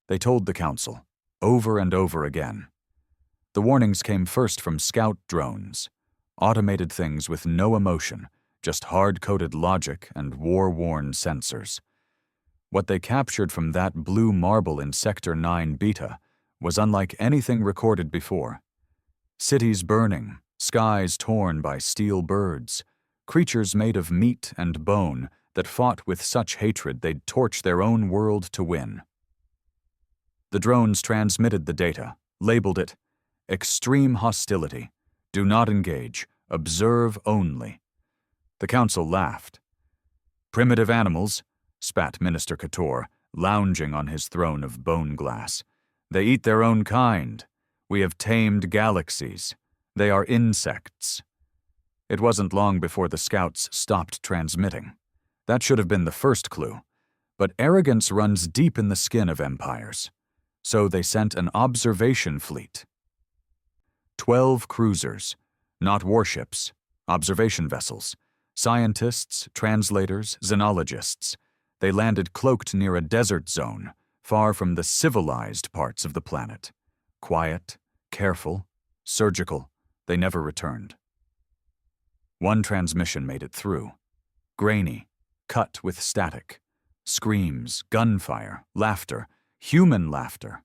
They told the council, over and over again. The warnings came first from scout drones, automated things with no emotion, just hard-coded logic and war-worn sensors. What they captured from that blue marble in Sector 9 Beta was unlike anything recorded before. Cities burning, skies torn by steel birds, creatures made of meat and bone that fought with such hatred they'd torch their own world to win. The drones transmitted the data, labeled it extreme hostility, do not engage, observe only. The council laughed. Primitive animals, spat Minister Couture, lounging on his throne of bone glass. They eat their own kind. We have tamed galaxies. They are insects. It wasn't long before the scouts stopped transmitting. That should have been the first clue. But arrogance runs deep in the skin of empires. So they sent an observation fleet. 12 cruisers, not warships, observation vessels, scientists, translators, xenologists. They landed cloaked near a desert zone, far from the civilized parts of the planet. Quiet, careful, surgical, they never returned. One transmission made it through. Grainy, cut with static. Screams, gunfire, laughter, human laughter.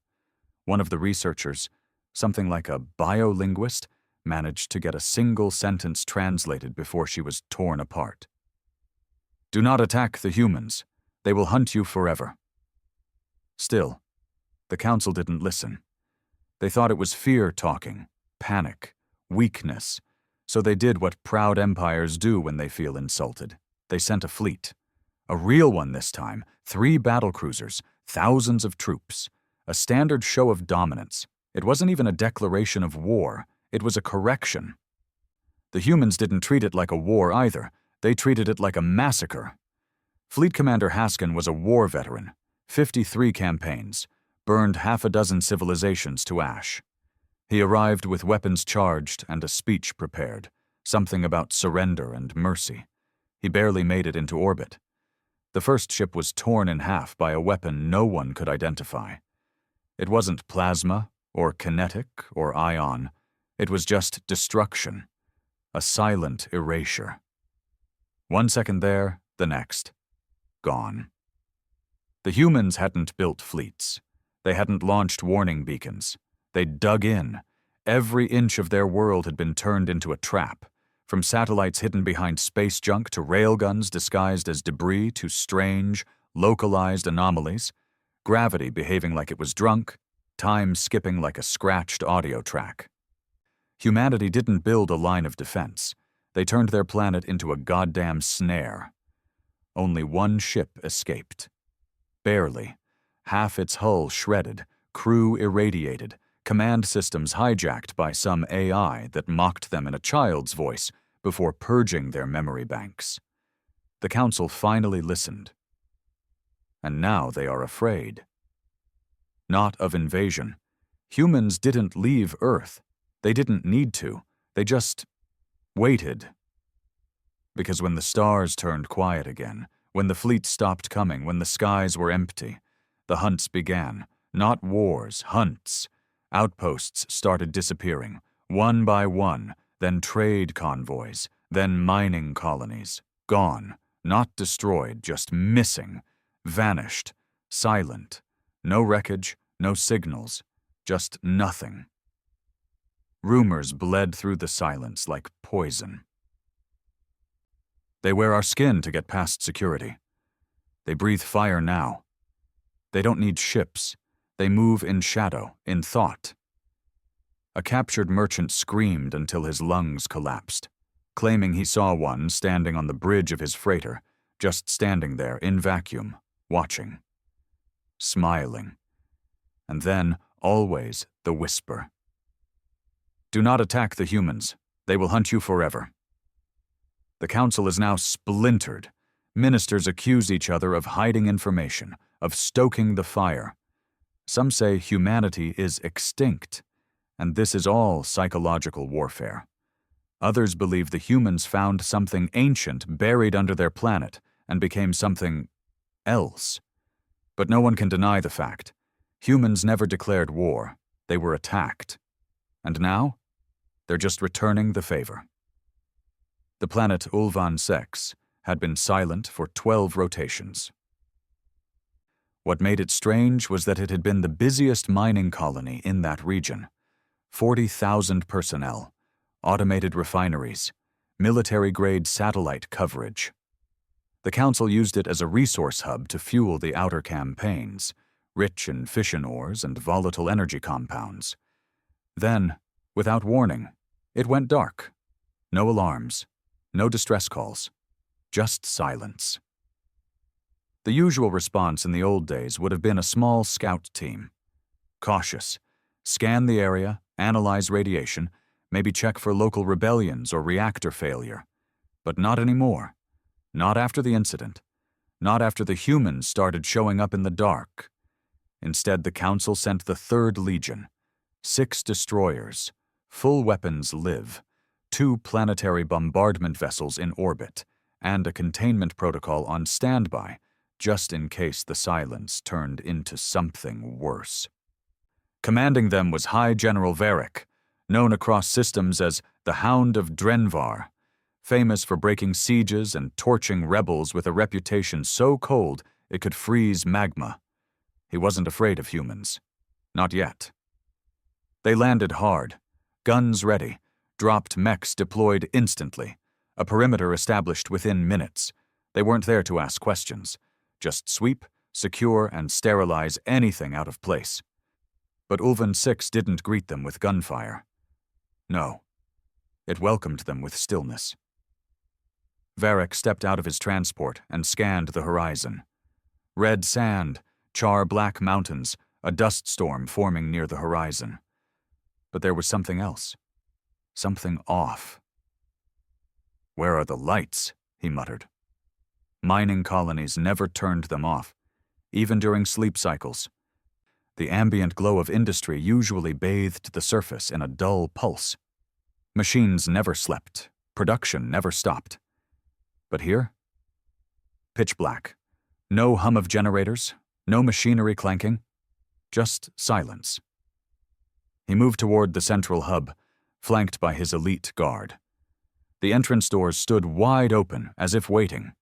One of the researchers, something like a biolinguist, managed to get a single sentence translated before she was torn apart. Do not attack the humans. They will hunt you forever. Still, the council didn't listen. They thought it was fear talking, panic, weakness, so they did what proud empires do when they feel insulted. They sent a fleet. A real one this time, 3 battlecruisers, thousands of troops. A standard show of dominance. It wasn't even a declaration of war. It was a correction. The humans didn't treat it like a war either. They treated it like a massacre. Fleet Commander Haskin was a war veteran. 53 campaigns. Burned half a dozen civilizations to ash. He arrived with weapons charged and a speech prepared. Something about surrender and mercy. He barely made it into orbit. The first ship was torn in half by a weapon no one could identify. It wasn't plasma, or kinetic, or ion. It was just destruction. A silent erasure. 1 second there, the next. Gone. The humans hadn't built fleets. They hadn't launched warning beacons. They'd dug in. Every inch of their world had been turned into a trap. From satellites hidden behind space junk to railguns disguised as debris to strange, localized anomalies. Gravity behaving like it was drunk, time skipping like a scratched audio track. Humanity didn't build a line of defense. They turned their planet into a goddamn snare. Only one ship escaped. Barely. Half its hull shredded, crew irradiated, command systems hijacked by some AI that mocked them in a child's voice before purging their memory banks. The council finally listened. And now they are afraid. Not of invasion. Humans didn't leave Earth. They didn't need to. They just waited. Because when the stars turned quiet again, when the fleet stopped coming, when the skies were empty, the hunts began. Not wars, hunts. Outposts started disappearing, one by one, then trade convoys, then mining colonies. Gone, not destroyed, just missing, vanished, silent. No wreckage, no signals, just nothing. Rumors bled through the silence like poison. They wear our skin to get past security. They breathe fire now. They don't need ships. They move in shadow, in thought. A captured merchant screamed until his lungs collapsed, claiming he saw one standing on the bridge of his freighter, just standing there in vacuum, watching, smiling. And then, always, the whisper. Do not attack the humans. They will hunt you forever. The council is now splintered. Ministers accuse each other of hiding information, of stoking the fire. Some say humanity is extinct, and this is all psychological warfare. Others believe the humans found something ancient buried under their planet and became something else. But no one can deny the fact. Humans never declared war. They were attacked. And now, they're just returning the favor. The planet Ulvan 6 had been silent for 12 rotations. What made it strange was that it had been the busiest mining colony in that region. 40,000 personnel, automated refineries, military-grade satellite coverage. The Council used it as a resource hub to fuel the outer campaigns, rich in fission ores and volatile energy compounds. Then, without warning, it went dark. No alarms, no distress calls, just silence. The usual response in the old days would have been a small scout team. Cautious, scan the area, analyze radiation, maybe check for local rebellions or reactor failure. But not anymore. Not after the incident. Not after the humans started showing up in the dark. Instead, the Council sent the 3rd Legion, 6 destroyers, full weapons live, 2 planetary bombardment vessels in orbit, and a containment protocol on standby, just in case the silence turned into something worse. Commanding them was High General Varric, known across systems as the Hound of Drenvar, famous for breaking sieges and torching rebels with a reputation so cold it could freeze magma. He wasn't afraid of humans. Not yet. They landed hard, guns ready, dropped mechs deployed instantly, a perimeter established within minutes. They weren't there to ask questions, just sweep, secure, and sterilize anything out of place. But Ulvan 6 didn't greet them with gunfire. No. It welcomed them with stillness. Varric stepped out of his transport and scanned the horizon. Red sand, char-black mountains, a dust storm forming near the horizon. But there was something else. Something off. "Where are the lights?" he muttered. Mining colonies never turned them off, even during sleep cycles. The ambient glow of industry usually bathed the surface in a dull pulse. Machines never slept. Production never stopped. But here? Pitch black. No hum of generators, no machinery clanking, just silence. He moved toward the central hub, flanked by his elite guard. The entrance doors stood wide open, as if waiting.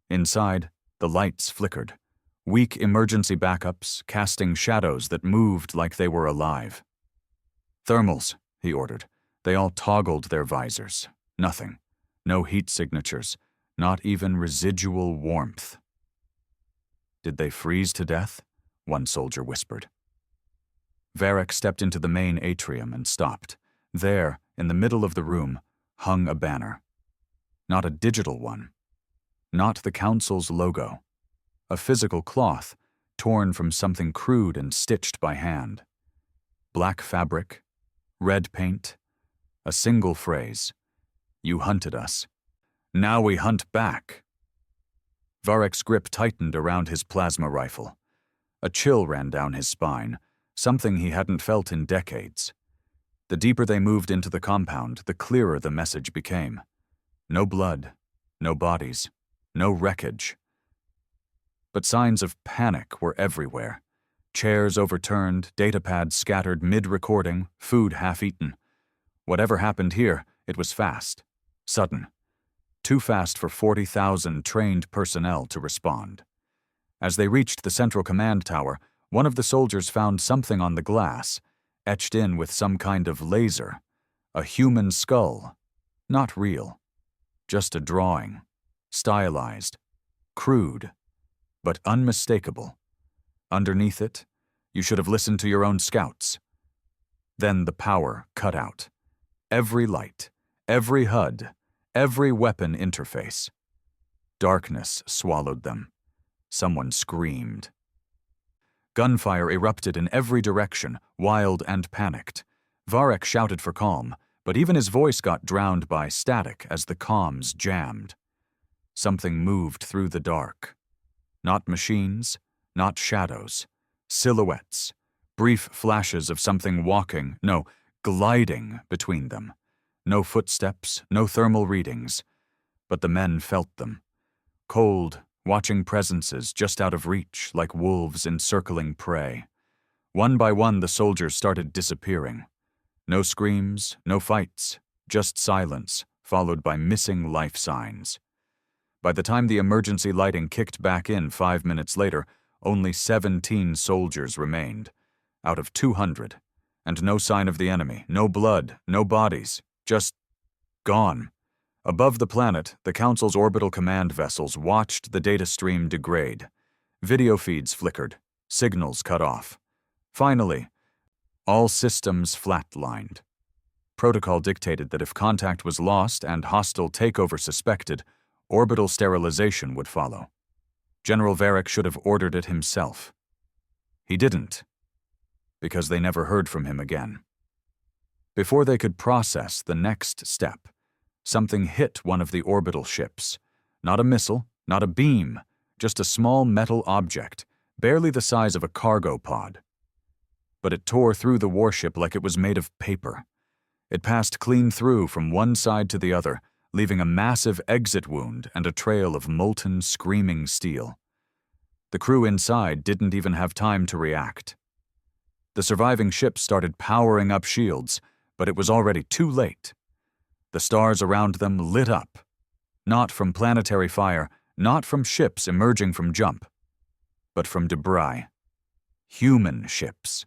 Inside, the lights flickered, weak emergency backups casting shadows that moved like they were alive. "Thermals," he ordered. They all toggled their visors. Nothing. No heat signatures. Not even residual warmth. "Did they freeze to death?" one soldier whispered. Varric stepped into the main atrium and stopped. There, in the middle of the room, hung a banner. Not a digital one. Not the Council's logo. A physical cloth, torn from something crude and stitched by hand. Black fabric, red paint, a single phrase. "You hunted us. Now we hunt back." Varric's grip tightened around his plasma rifle. A chill ran down his spine, something he hadn't felt in decades. The deeper they moved into the compound, the clearer the message became. No blood, no bodies, no wreckage. But signs of panic were everywhere. Chairs overturned, datapads scattered mid-recording, food half-eaten. Whatever happened here, it was fast, sudden. Too fast for 40,000 trained personnel to respond. As they reached the central command tower, one of the soldiers found something on the glass, etched in with some kind of laser. A human skull. Not real. Just a drawing. Stylized. Crude. But unmistakable. Underneath it, "You should have listened to your own scouts." Then the power cut out. Every light, every HUD, every weapon interface. Darkness swallowed them. Someone screamed. Gunfire erupted in every direction, wild and panicked. Varric shouted for calm, but even his voice got drowned by static as the comms jammed. Something moved through the dark. Not machines, not shadows. Silhouettes. Brief flashes of something walking, no, gliding between them. No footsteps, no thermal readings. But the men felt them. Cold, watching presences just out of reach like wolves encircling prey. One by one, the soldiers started disappearing. No screams, no fights, just silence, followed by missing life signs. By the time the emergency lighting kicked back in 5 minutes later, only 17 soldiers remained, out of 200, and no sign of the enemy, no blood, no bodies, just gone. Above the planet, the Council's orbital command vessels watched the data stream degrade. Video feeds flickered, signals cut off. Finally, all systems flatlined. Protocol dictated that if contact was lost and hostile takeover suspected, orbital sterilization would follow. General Varick should have ordered it himself. He didn't, because they never heard from him again. Before they could process the next step, something hit one of the orbital ships. Not a missile, not a beam, just a small metal object, barely the size of a cargo pod. But it tore through the warship like it was made of paper. It passed clean through from one side to the other, leaving a massive exit wound and a trail of molten, screaming steel. The crew inside didn't even have time to react. The surviving ships started powering up shields, but it was already too late. The stars around them lit up, not from planetary fire, not from ships emerging from jump, but from debris. Human ships.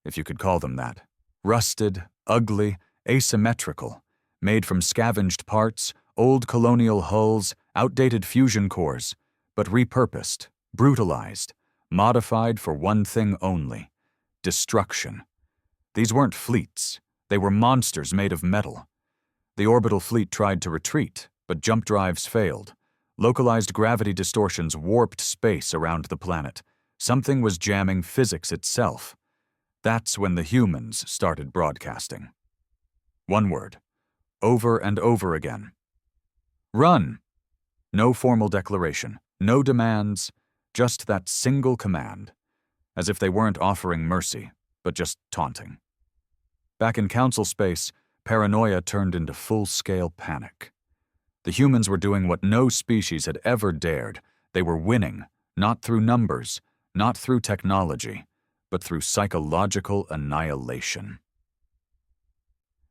If you could call them that. Rusted, ugly, asymmetrical, made from scavenged parts, old colonial hulls, outdated fusion cores, but repurposed, brutalized, modified for one thing only: destruction. These weren't fleets. They were monsters made of metal. The orbital fleet tried to retreat, but jump drives failed. Localized gravity distortions warped space around the planet. Something was jamming physics itself. That's when the humans started broadcasting. One word, over and over again. Run! No formal declaration, no demands, just that single command, as if they weren't offering mercy, but just taunting. Back in Council space, paranoia turned into full-scale panic. The humans were doing what no species had ever dared. They were winning, not through numbers, not through technology, but through psychological annihilation.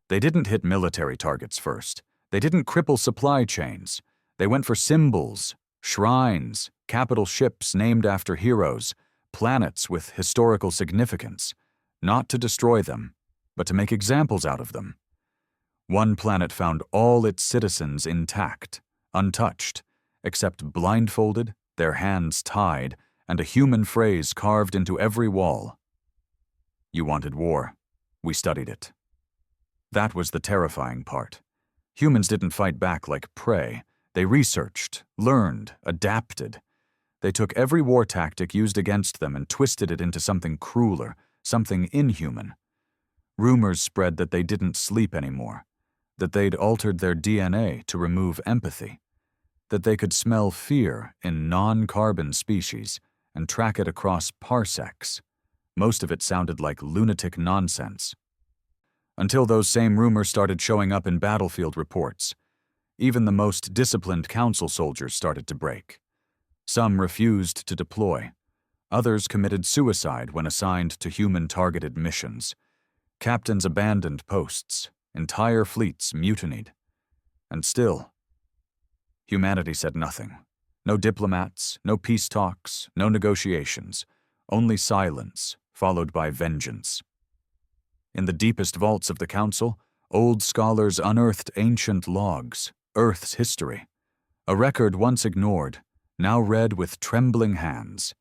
They didn't hit military targets first. They didn't cripple supply chains. They went for symbols, shrines, capital ships named after heroes, planets with historical significance, not to destroy them, but to make examples out of them. One planet found all its citizens intact, untouched, except blindfolded, their hands tied, and a human phrase carved into every wall. You wanted war. We studied it. That was the terrifying part. Humans didn't fight back like prey. They researched, learned, adapted. They took every war tactic used against them and twisted it into something crueler, something inhuman. Rumors spread that they didn't sleep anymore, that they'd altered their DNA to remove empathy, that they could smell fear in non-carbon species and track it across parsecs. Most of it sounded like lunatic nonsense. Until those same rumors started showing up in battlefield reports. Even the most disciplined Council soldiers started to break. Some refused to deploy. Others committed suicide when assigned to human-targeted missions. Captains abandoned posts. Entire fleets mutinied. And still, humanity said nothing. No diplomats, no peace talks, no negotiations. Only silence, followed by vengeance. In the deepest vaults of the Council, old scholars unearthed ancient logs, Earth's history. A record once ignored, now read with trembling hands.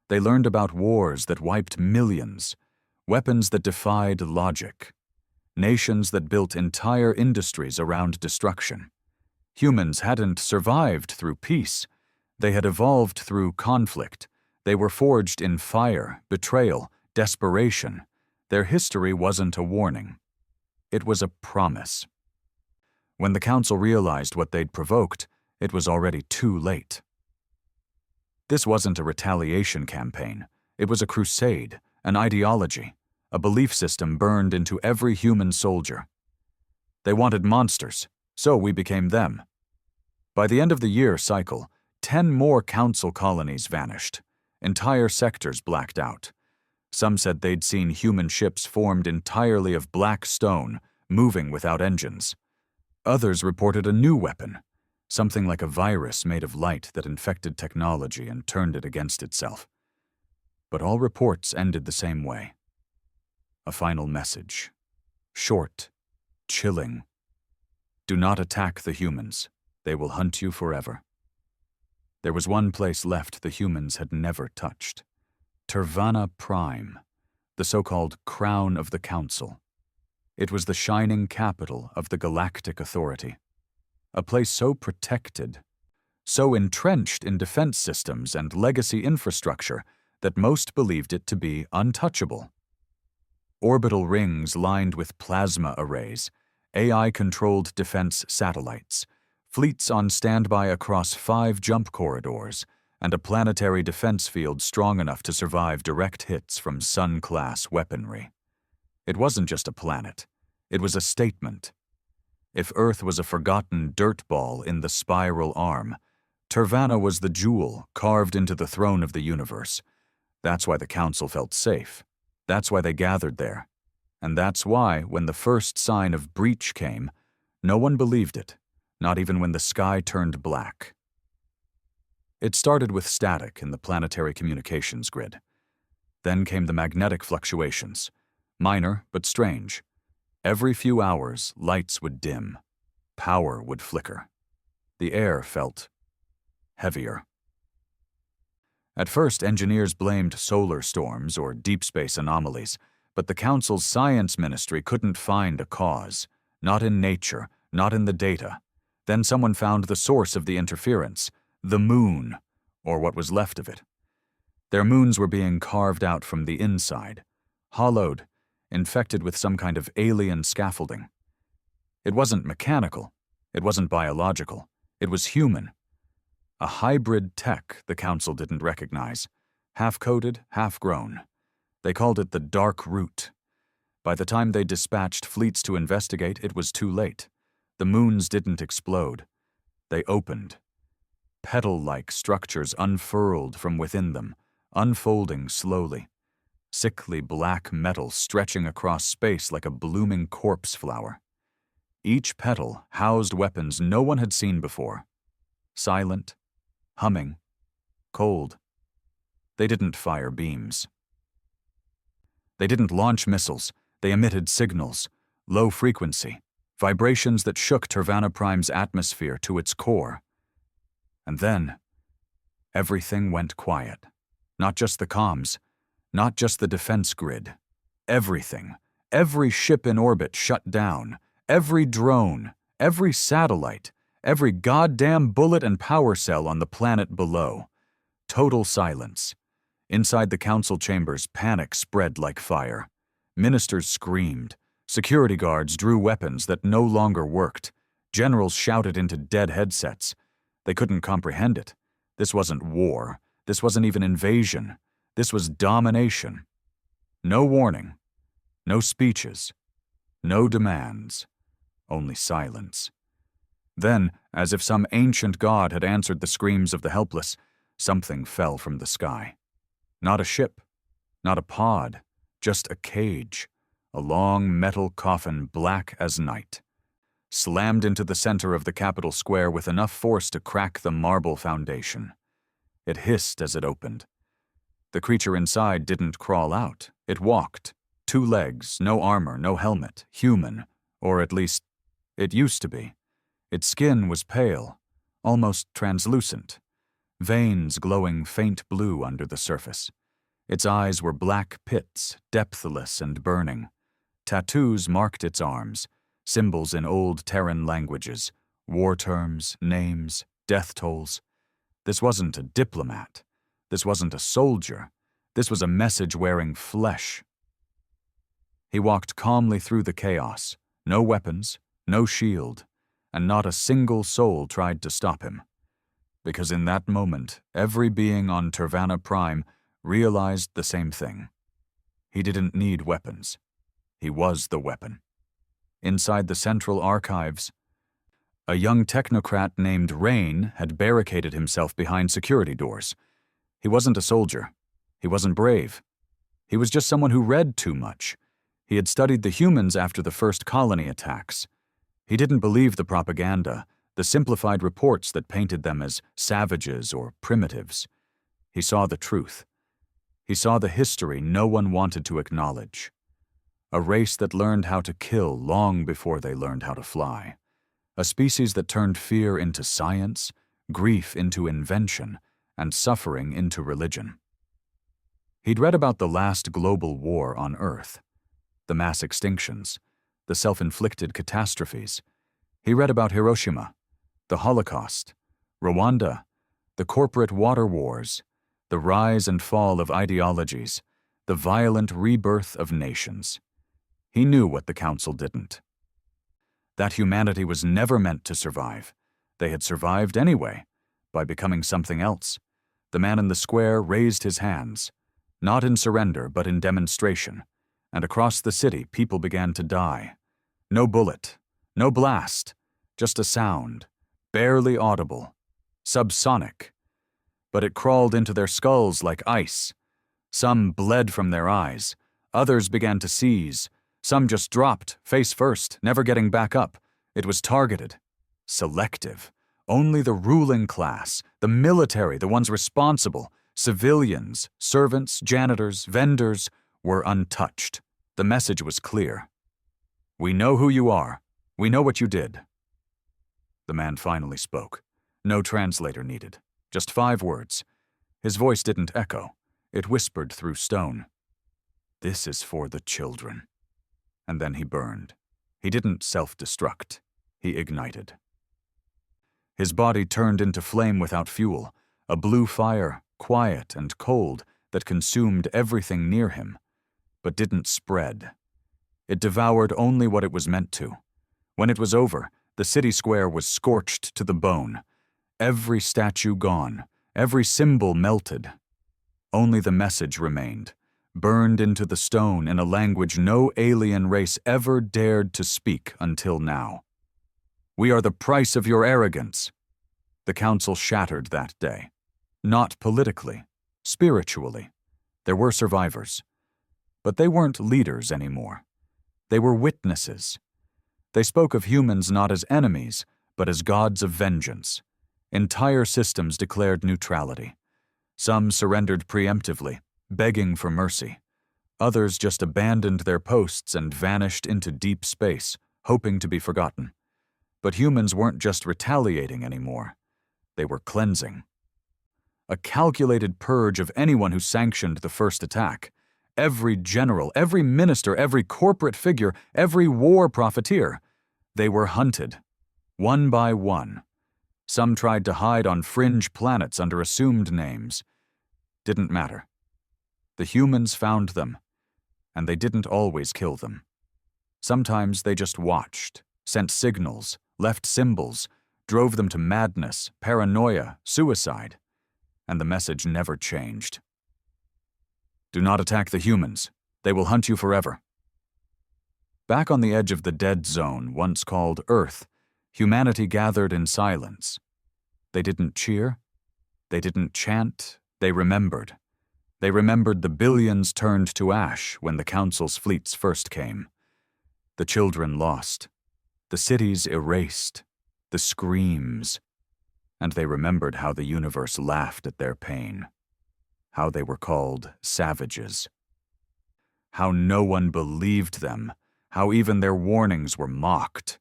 They learned about wars that wiped millions, weapons that defied logic, nations that built entire industries around destruction. Humans hadn't survived through peace. They had evolved through conflict. They were forged in fire, betrayal, desperation. Their history wasn't a warning. It was a promise. When the Council realized what they'd provoked, it was already too late. This wasn't a retaliation campaign. It was a crusade, an ideology, a belief system burned into every human soldier. They wanted monsters, so we became them. By the end of the year cycle, 10 more Council colonies vanished. Entire sectors blacked out. Some said they'd seen human ships formed entirely of black stone, moving without engines. Others reported a new weapon, something like a virus made of light that infected technology and turned it against itself. But all reports ended the same way. A final message. Short, chilling. Do not attack the humans. They will hunt you forever. There was one place left the humans had never touched. Tervana Prime, the so-called Crown of the Council. It was the shining capital of the Galactic Authority. A place so protected, so entrenched in defense systems and legacy infrastructure that most believed it to be untouchable. Orbital rings lined with plasma arrays, AI-controlled defense satellites, fleets on standby across 5 jump corridors, and a planetary defense field strong enough to survive direct hits from Sun-class weaponry. It wasn't just a planet. It was a statement. If Earth was a forgotten dirt ball in the spiral arm, Tervana was the jewel carved into the throne of the universe. That's why the Council felt safe. That's why they gathered there. And that's why, when the first sign of breach came, no one believed it, not even when the sky turned black. It started with static in the planetary communications grid. Then came the magnetic fluctuations, minor but strange. Every few hours, lights would dim. Power would flicker. The air felt heavier. At first, engineers blamed solar storms or deep space anomalies, but the Council's science ministry couldn't find a cause. Not in nature, not in the data. Then someone found the source of the interference, the moon, or what was left of it. Their moons were being carved out from the inside, hollowed, infected with some kind of alien scaffolding. It wasn't mechanical, it wasn't biological, it was human. A hybrid tech the Council didn't recognize, half-coded, half-grown. They called it the Dark Root. By the time they dispatched fleets to investigate, it was too late. The moons didn't explode. They opened. Petal-like structures unfurled from within them, unfolding slowly. Sickly black metal stretching across space like a blooming corpse flower. Each petal housed weapons no one had seen before. Silent, humming, cold. They didn't fire beams. They didn't launch missiles. They emitted signals, low frequency, vibrations that shook Tervana Prime's atmosphere to its core. And then, everything went quiet. Not just the comms, not just the defense grid. Everything, every ship in orbit shut down, every drone, every satellite, every goddamn bullet and power cell on the planet below. Total silence. Inside the council chambers, panic spread like fire. Ministers screamed. Security guards drew weapons that no longer worked. Generals shouted into dead headsets. They couldn't comprehend it. This wasn't war. This wasn't even invasion. This was domination. No warning. No speeches. No demands. Only silence. Then, as if some ancient god had answered the screams of the helpless, something fell from the sky. Not a ship. Not a pod. Just a cage. A long metal coffin black as night. Slammed into the center of the Capitol Square with enough force to crack the marble foundation. It hissed as it opened. The creature inside didn't crawl out. It walked. 2 legs, no armor, no helmet, human, or at least, it used to be. Its skin was pale, almost translucent, veins glowing faint blue under the surface. Its eyes were black pits, depthless and burning. Tattoos marked its arms, symbols in old Terran languages, war terms, names, death tolls. This wasn't a diplomat. This wasn't a soldier. This was a message-wearing flesh. He walked calmly through the chaos. No weapons, no shield, and not a single soul tried to stop him. Because in that moment, every being on Tervana Prime realized the same thing. He didn't need weapons. He was the weapon. Inside the central archives, a young technocrat named Rain had barricaded himself behind security doors. He wasn't a soldier. He wasn't brave. He was just someone who read too much. He had studied the humans after the first colony attacks. He didn't believe the propaganda, the simplified reports that painted them as savages or primitives. He saw the truth. He saw the history no one wanted to acknowledge. A race that learned how to kill long before they learned how to fly. A species that turned fear into science, grief into invention, and suffering into religion. He'd read about the last global war on Earth, the mass extinctions, the self-inflicted catastrophes. He read about Hiroshima, the Holocaust, Rwanda, the corporate water wars, the rise and fall of ideologies, the violent rebirth of nations. He knew what the Council didn't. That humanity was never meant to survive. They had survived anyway, by becoming something else. The man in the square raised his hands, not in surrender but in demonstration, and across the city people began to die. No bullet, no blast, just a sound, barely audible, subsonic. But it crawled into their skulls like ice. Some bled from their eyes, others began to seize, some just dropped, face first, never getting back up. It was targeted, selective. Only the ruling class, the military, the ones responsible, civilians, servants, janitors, vendors, were untouched. The message was clear. We know who you are. We know what you did. The man finally spoke. No translator needed. Just 5 words. His voice didn't echo. It whispered through stone. This is for the children. And then he burned. He didn't self-destruct. He ignited. His body turned into flame without fuel, a blue fire, quiet and cold, that consumed everything near him, but didn't spread. It devoured only what it was meant to. When it was over, the city square was scorched to the bone. Every statue gone, every symbol melted. Only the message remained, burned into the stone in a language no alien race ever dared to speak until now. We are the price of your arrogance. The Council shattered that day. Not politically, spiritually. There were survivors. But they weren't leaders anymore. They were witnesses. They spoke of humans not as enemies, but as gods of vengeance. Entire systems declared neutrality. Some surrendered preemptively, begging for mercy. Others just abandoned their posts and vanished into deep space, hoping to be forgotten. But humans weren't just retaliating anymore. They were cleansing. A calculated purge of anyone who sanctioned the first attack. Every general, every minister, every corporate figure, every war profiteer. They were hunted, one by one. Some tried to hide on fringe planets under assumed names. Didn't matter. The humans found them, and they didn't always kill them. Sometimes they just watched, sent signals, left symbols, drove them to madness, paranoia, suicide, and the message never changed. Do not attack the humans. They will hunt you forever. Back on the edge of the dead zone, once called Earth, humanity gathered in silence. They didn't cheer. They didn't chant. They remembered. They remembered the billions turned to ash when the Council's fleets first came. The children lost. The cities erased. The screams. And they remembered how the universe laughed at their pain. How they were called savages. How no one believed them. How even their warnings were mocked.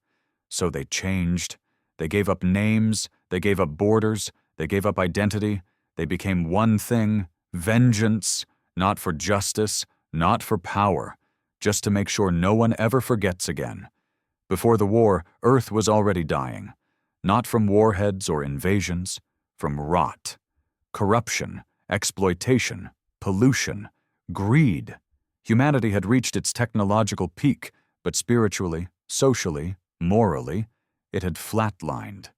So they changed. They gave up names. They gave up borders. They gave up identity. They became one thing, vengeance, not for justice, not for power, just to make sure no one ever forgets again. Before the war, Earth was already dying, not from warheads or invasions, from rot, corruption, exploitation, pollution, greed. Humanity had reached its technological peak, but spiritually, socially, morally, it had flatlined.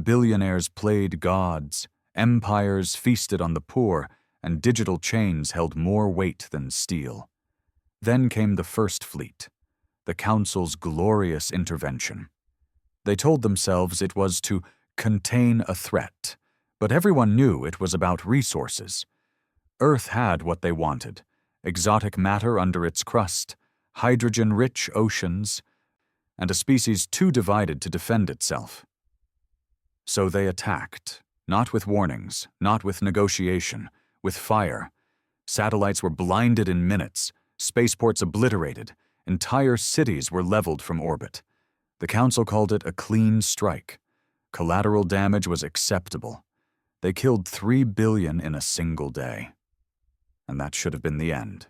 Billionaires played gods, empires feasted on the poor, and digital chains held more weight than steel. Then came the First Fleet, the Council's glorious intervention. They told themselves it was to contain a threat, but everyone knew it was about resources. Earth had what they wanted, exotic matter under its crust, hydrogen-rich oceans, and a species too divided to defend itself. So they attacked, not with warnings, not with negotiation, with fire. Satellites were blinded in minutes, spaceports obliterated, entire cities were leveled from orbit. The Council called it a clean strike. Collateral damage was acceptable. They killed 3 billion in a single day. And that should have been the end.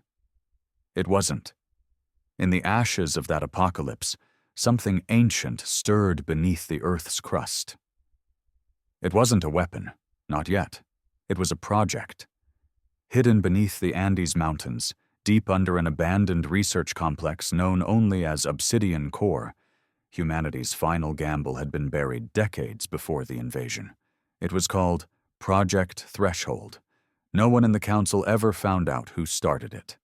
It wasn't. In the ashes of that apocalypse, something ancient stirred beneath the Earth's crust. It wasn't a weapon, not yet. It was a project. Hidden beneath the Andes Mountains, deep under an abandoned research complex known only as Obsidian Core, humanity's final gamble had been buried decades before the invasion. It was called Project Threshold. No one in the Council ever found out who started it.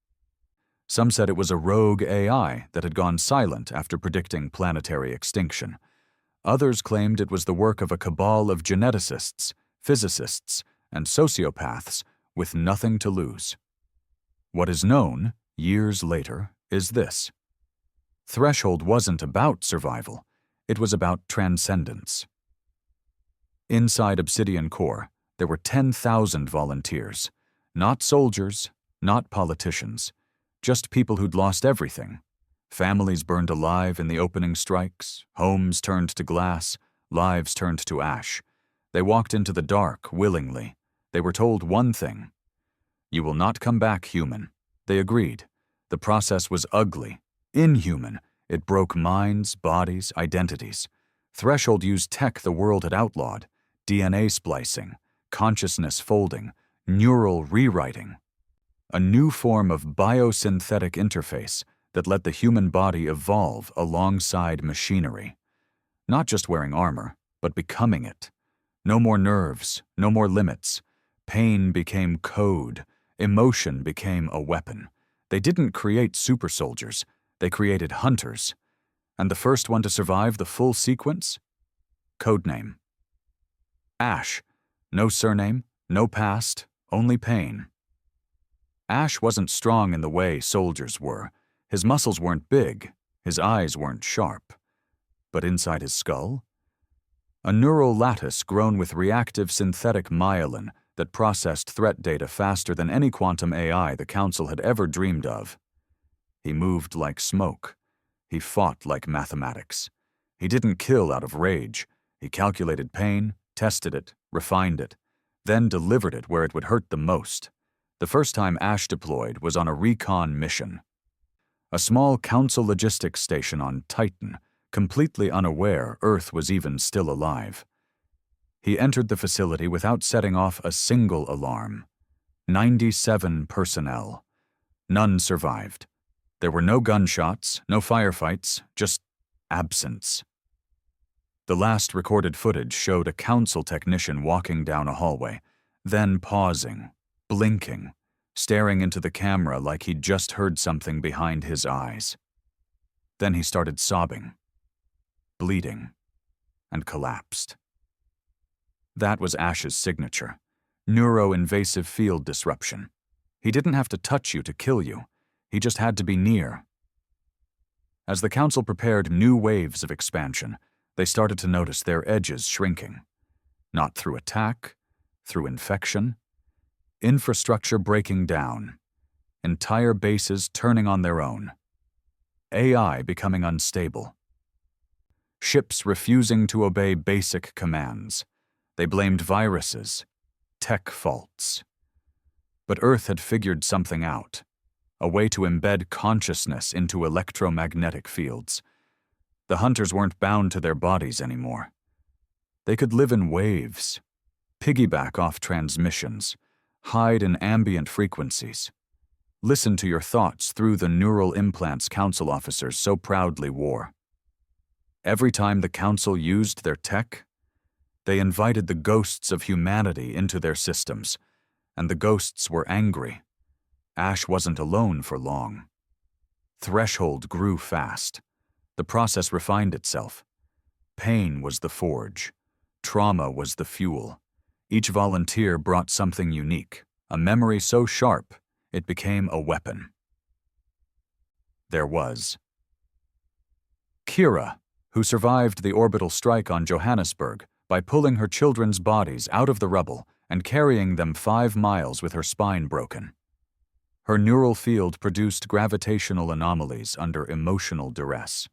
Some said it was a rogue AI that had gone silent after predicting planetary extinction. Others claimed it was the work of a cabal of geneticists, physicists, and sociopaths with nothing to lose. What is known, years later, is this. Threshold wasn't about survival. It was about transcendence. Inside Obsidian Core, there were 10,000 volunteers. Not soldiers, not politicians. Just people who'd lost everything. Families burned alive in the opening strikes, homes turned to glass, lives turned to ash. They walked into the dark willingly. They were told one thing. You will not come back human. They agreed. The process was ugly, inhuman. It broke minds, bodies, identities. Threshold used tech the world had outlawed, DNA splicing, consciousness folding, neural rewriting. A new form of biosynthetic interface that let the human body evolve alongside machinery. Not just wearing armor, but becoming it. No more nerves, no more limits. Pain became code. Emotion became a weapon. They didn't create super soldiers. They created hunters. And the first one to survive the full sequence? Codename. Ash. No surname, no past, only pain. Ash wasn't strong in the way soldiers were. His muscles weren't big, his eyes weren't sharp. But inside his skull? A neural lattice grown with reactive synthetic myelin that processed threat data faster than any quantum AI the Council had ever dreamed of. He moved like smoke. He fought like mathematics. He didn't kill out of rage. He calculated pain, tested it, refined it, then delivered it where it would hurt the most. The first time Ash deployed was on a recon mission. A small Council logistics station on Titan, completely unaware Earth was even still alive. He entered the facility without setting off a single alarm. 97 personnel. None survived. There were no gunshots, no firefights, just absence. The last recorded footage showed a Council technician walking down a hallway, then pausing, blinking, staring into the camera like he'd just heard something behind his eyes. Then he started sobbing, bleeding, and collapsed. That was Ash's signature, neuroinvasive field disruption. He didn't have to touch you to kill you. He just had to be near. As the Council prepared new waves of expansion, they started to notice their edges shrinking. Not through attack, through infection. Infrastructure breaking down. Entire bases turning on their own. AI becoming unstable. Ships refusing to obey basic commands. They blamed viruses, tech faults. But Earth had figured something out. A way to embed consciousness into electromagnetic fields. The hunters weren't bound to their bodies anymore. They could live in waves, piggyback off transmissions, hide in ambient frequencies. Listen to your thoughts through the neural implants Council officers so proudly wore. Every time the Council used their tech, they invited the ghosts of humanity into their systems, and the ghosts were angry. Ash wasn't alone for long. Threshold grew fast. The process refined itself. Pain was the forge. Trauma was the fuel. Each volunteer brought something unique, a memory so sharp, It became a weapon. There was Kira, who survived the orbital strike on Johannesburg by pulling her children's bodies out of the rubble and carrying them 5 miles with her spine broken. Her neural field produced gravitational anomalies under emotional duress.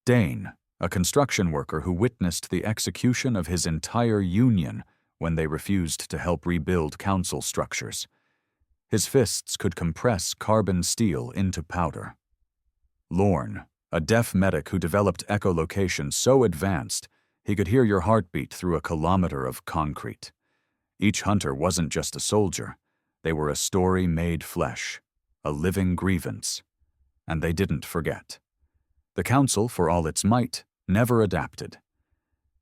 Dane, a construction worker who witnessed the execution of his entire union when they refused to help rebuild council structures. His fists could compress carbon steel into powder. Lorne, a deaf medic who developed echolocation so advanced he could hear your heartbeat through a kilometer of concrete. Each hunter wasn't just a soldier. They were a story made flesh, a living grievance. And they didn't forget. The council, for all its might, never adapted.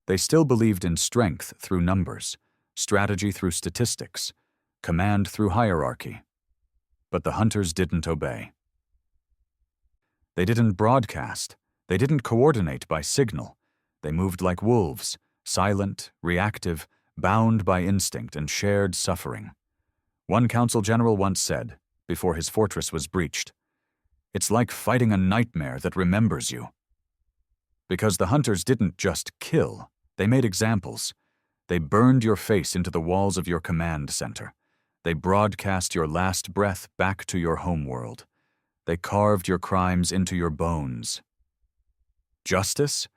They still believed in strength through numbers, strategy through statistics, command through hierarchy. But the hunters didn't obey. They didn't broadcast. They didn't coordinate by signal. They moved like wolves, silent, reactive, bound by instinct and shared suffering. One council general once said, before his fortress was breached, "It's like fighting a nightmare that remembers you." Because the hunters didn't just kill, they made examples. They burned your face into the walls of your command center. They broadcast your last breath back to your homeworld. They carved your crimes into your bones. Justice?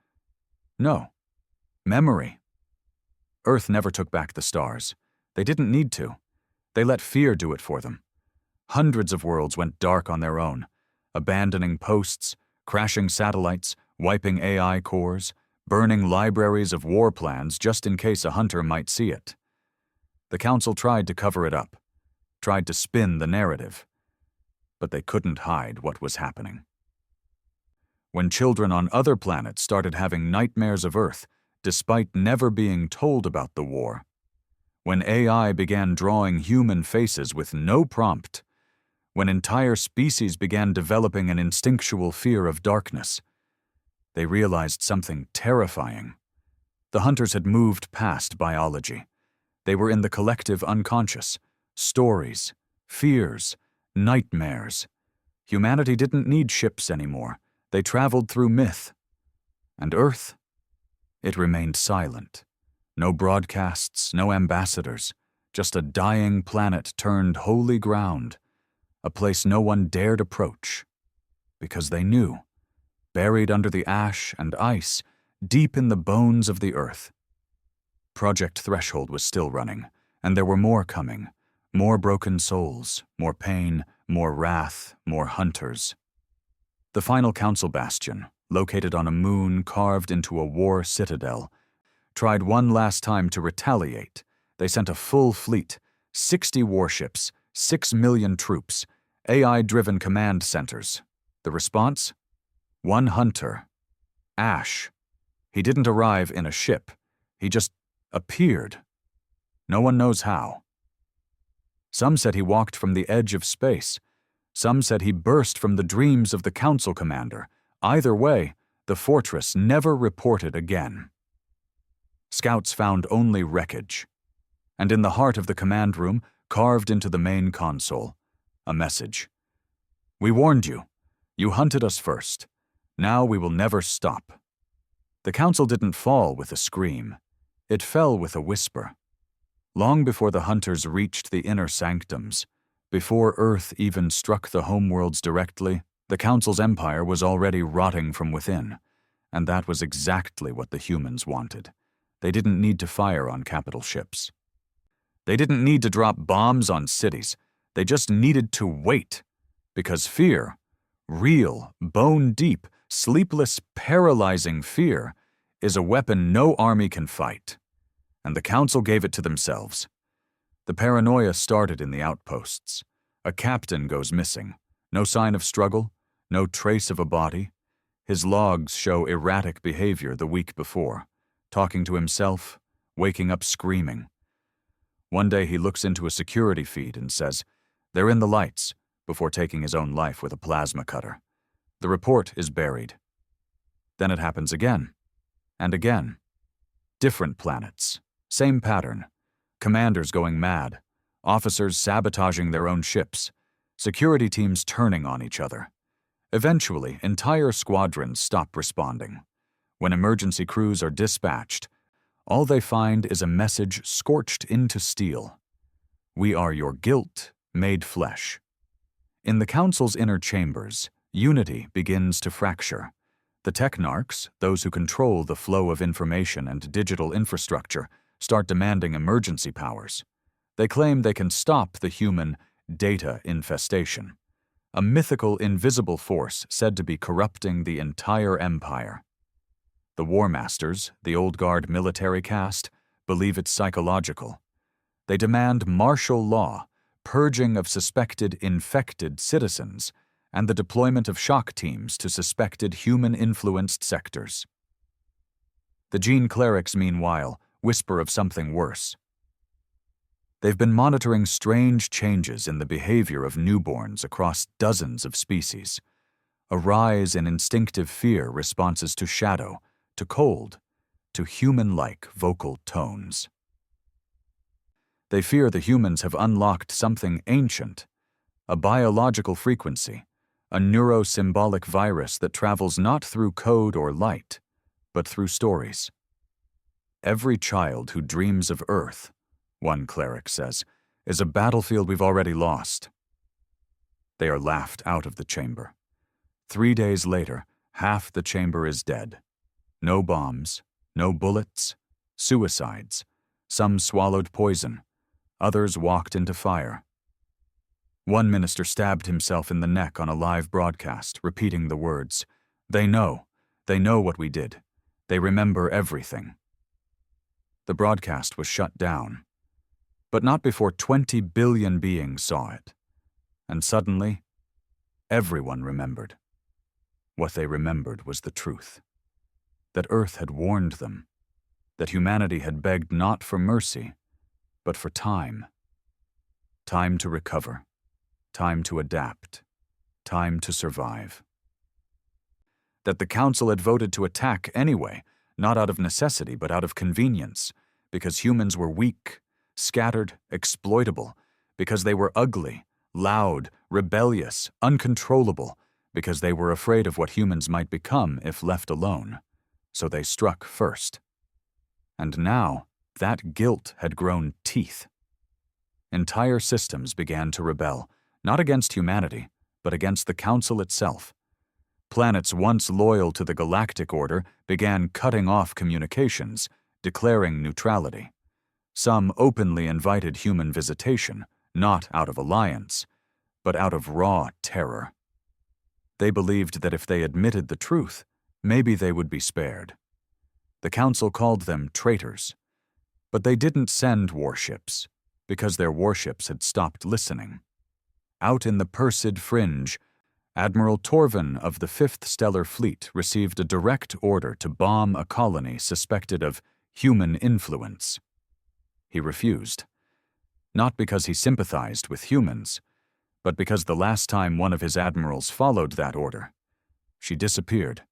No. Memory. Earth never took back the stars. They didn't need to. They let fear do it for them. Hundreds of worlds went dark on their own, abandoning posts, crashing satellites, wiping AI cores, burning libraries of war plans just in case a hunter might see it. The council tried to cover it up, tried to spin the narrative, but they couldn't hide what was happening. When children on other planets started having nightmares of Earth, despite never being told about the war, when AI began drawing human faces with no prompt, when entire species began developing an instinctual fear of darkness, they realized something terrifying. The hunters had moved past biology. They were in the collective unconscious. Stories, fears, nightmares. Humanity didn't need ships anymore. They traveled through myth. And Earth? It remained silent. No broadcasts, no ambassadors, just a dying planet turned holy ground, a place no one dared approach, because they knew, buried under the ash and ice, deep in the bones of the Earth. Project Threshold was still running, and there were more coming, more broken souls, more pain, more wrath, more hunters. The final council bastion, located on a moon carved into a war citadel, tried one last time to retaliate. They sent a full fleet, 60 warships, 6 million troops, AI-driven command centers. The response? One hunter. Ash. He didn't arrive in a ship. He just appeared. No one knows how. Some said he walked from the edge of space. Some said he burst from the dreams of the council commander. Either way, the fortress never reported again. Scouts found only wreckage. And in the heart of the command room, carved into the main console, a message. "We warned you. You hunted us first. Now we will never stop." The council didn't fall with a scream. It fell with a whisper. Long before the hunters reached the inner sanctums, before Earth even struck the homeworlds directly, the council's empire was already rotting from within, and that was exactly what the humans wanted. They didn't need to fire on capital ships. They didn't need to drop bombs on cities. They just needed to wait, because fear, real, bone-deep, sleepless, paralyzing fear, is a weapon no army can fight. And the council gave it to themselves. The paranoia started in the outposts. A captain goes missing. No sign of struggle, no trace of a body. His logs show erratic behavior the week before, talking to himself, waking up screaming. One day he looks into a security feed and says, "They're in the lights," before taking his own life with a plasma cutter. The report is buried. Then it happens again, and again. Different planets, same pattern. Commanders going mad, officers sabotaging their own ships, security teams turning on each other. Eventually, entire squadrons stop responding. When emergency crews are dispatched, all they find is a message scorched into steel. We are your guilt made flesh. In the Council's inner chambers, unity begins to fracture. The technarchs, those who control the flow of information and digital infrastructure, start demanding emergency powers. They claim they can stop the human data infestation, a mythical invisible force said to be corrupting the entire empire. The War Masters, the old guard military caste, believe it's psychological. They demand martial law, purging of suspected infected citizens, and the deployment of shock teams to suspected human-influenced sectors. The gene clerics, meanwhile, whisper of something worse. They've been monitoring strange changes in the behavior of newborns across dozens of species. A rise in instinctive fear responses to shadow, to cold, to human-like vocal tones. They fear the humans have unlocked something ancient, a biological frequency, a neurosymbolic virus that travels not through code or light, but through stories. Every child who dreams of Earth, one cleric says, is a battlefield we've already lost. They are laughed out of the chamber. 3 days later, half the chamber is dead. No bombs, no bullets, suicides. Some swallowed poison, others walked into fire. One minister stabbed himself in the neck on a live broadcast, repeating the words, they know what we did. They remember everything." The broadcast was shut down, but not before 20 billion beings saw it. And suddenly, everyone remembered. What they remembered was the truth. That Earth had warned them. That humanity had begged not for mercy, but for time. Time to recover. Time to adapt. Time to survive. That the Council had voted to attack anyway, not out of necessity but out of convenience, because humans were weak, scattered, exploitable, because they were ugly, loud, rebellious, uncontrollable, because they were afraid of what humans might become if left alone. So they struck first. And now, that guilt had grown teeth. Entire systems began to rebel, not against humanity, but against the Council itself. Planets once loyal to the galactic order began cutting off communications, declaring neutrality. Some openly invited human visitation, not out of alliance, but out of raw terror. They believed that if they admitted the truth, maybe they would be spared. The Council called them traitors. But they didn't send warships, because their warships had stopped listening. Out in the Persid Fringe, Admiral Torvin of the 5th Stellar Fleet received a direct order to bomb a colony suspected of human influence. He refused, not because he sympathized with humans, but because the last time one of his admirals followed that order, she disappeared.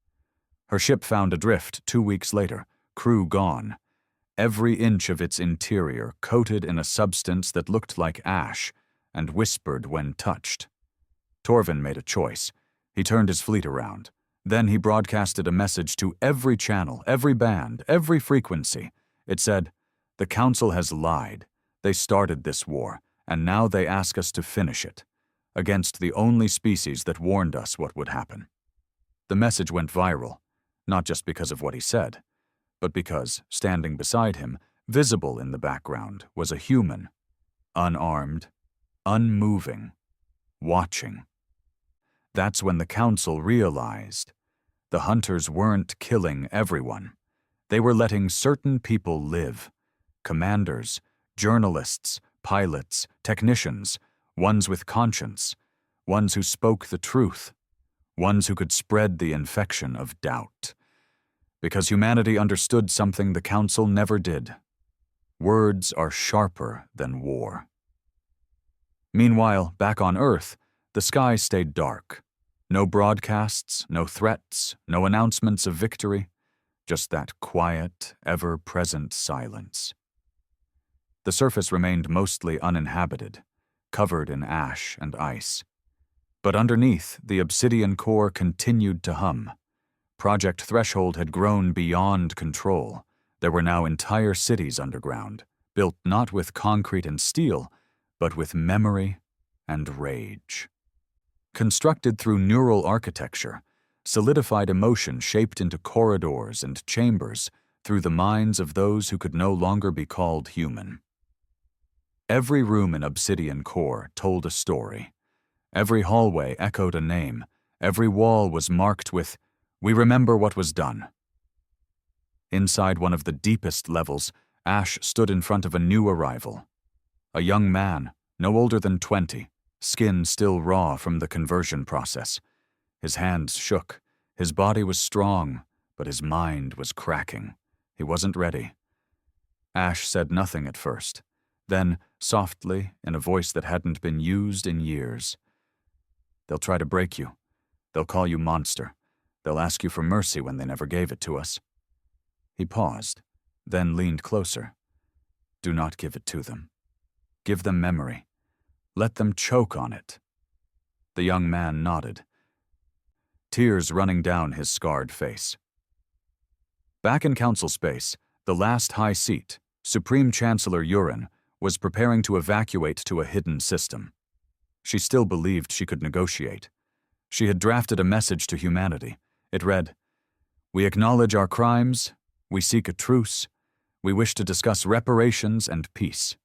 Her ship found adrift 2 weeks later, crew gone, every inch of its interior coated in a substance that looked like ash and whispered when touched. Torvin made a choice. He turned his fleet around. Then he broadcasted a message to every channel, every band, every frequency. It said, "The Council has lied. They started this war, and now they ask us to finish it, against the only species that warned us what would happen." The message went viral, not just because of what he said, but because, standing beside him, visible in the background, was a human, unarmed, unmoving, watching. That's when the Council realized the hunters weren't killing everyone. They were letting certain people live. Commanders, journalists, pilots, technicians, ones with conscience, ones who spoke the truth, ones who could spread the infection of doubt. Because humanity understood something the Council never did. Words are sharper than war. Meanwhile, back on Earth, the sky stayed dark. No broadcasts, no threats, no announcements of victory, just that quiet, ever-present silence. The surface remained mostly uninhabited, covered in ash and ice. But underneath, the obsidian core continued to hum. Project Threshold had grown beyond control. There were now entire cities underground, built not with concrete and steel, but with memory and rage. Constructed through neural architecture, solidified emotion shaped into corridors and chambers through the minds of those who could no longer be called human. Every room in Obsidian Core told a story. Every hallway echoed a name. Every wall was marked with, "We remember what was done." Inside one of the deepest levels, Ash stood in front of a new arrival. A young man, no older than 20, skin still raw from the conversion process. His hands shook. His body was strong, but his mind was cracking. He wasn't ready. Ash said nothing at first. Then, softly, in a voice that hadn't been used in years, "They'll try to break you. They'll call you monster. They'll ask you for mercy when they never gave it to us." He paused, then leaned closer. "Do not give it to them. Give them memory. Let them choke on it." The young man nodded, tears running down his scarred face. Back in council space, the last high seat, Supreme Chancellor Urin, was preparing to evacuate to a hidden system. She still believed she could negotiate. She had drafted a message to humanity. It read, "We acknowledge our crimes. We seek a truce. We wish to discuss reparations and peace."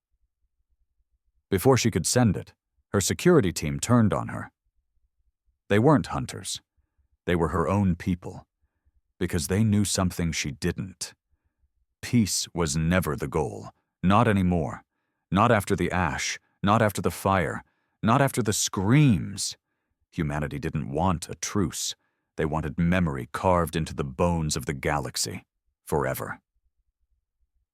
Before she could send it, her security team turned on her. They weren't hunters. They were her own people, because they knew something she didn't. Peace was never the goal, not anymore. Not after the ash, not after the fire, not after the screams. Humanity didn't want a truce. They wanted memory carved into the bones of the galaxy, forever.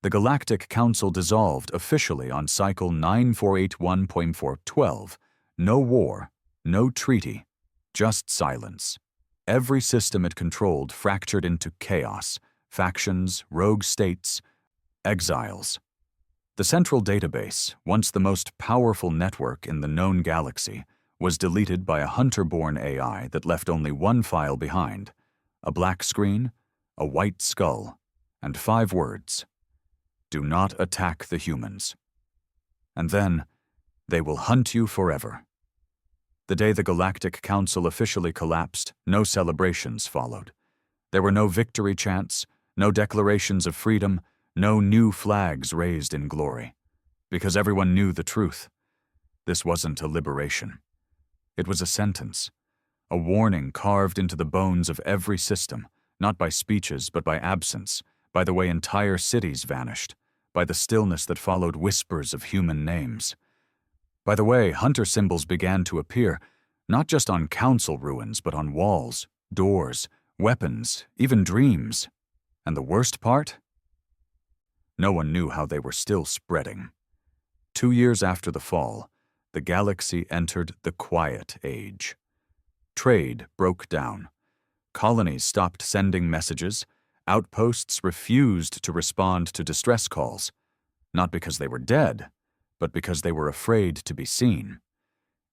The Galactic Council dissolved officially on Cycle 9481.412. No war, no treaty, just silence. Every system it controlled fractured into chaos, factions, rogue states, exiles. The central database, once the most powerful network in the known galaxy, was deleted by a hunter-born AI that left only one file behind: a black screen, a white skull, and 5 words: "Do not attack the humans." And then, "They will hunt you forever." The day the Galactic Council officially collapsed, no celebrations followed. There were no victory chants, no declarations of freedom, no new flags raised in glory. Because everyone knew the truth. This wasn't a liberation. It was a sentence, a warning carved into the bones of every system, not by speeches but by absence, by the way entire cities vanished, by the stillness that followed whispers of human names, by the way hunter symbols began to appear, not just on council ruins but on walls, doors, weapons, even dreams. And the worst part? No one knew how they were still spreading. 2 years after the fall, the galaxy entered the Quiet Age. Trade broke down. Colonies stopped sending messages. Outposts refused to respond to distress calls, not because they were dead, but because they were afraid to be seen.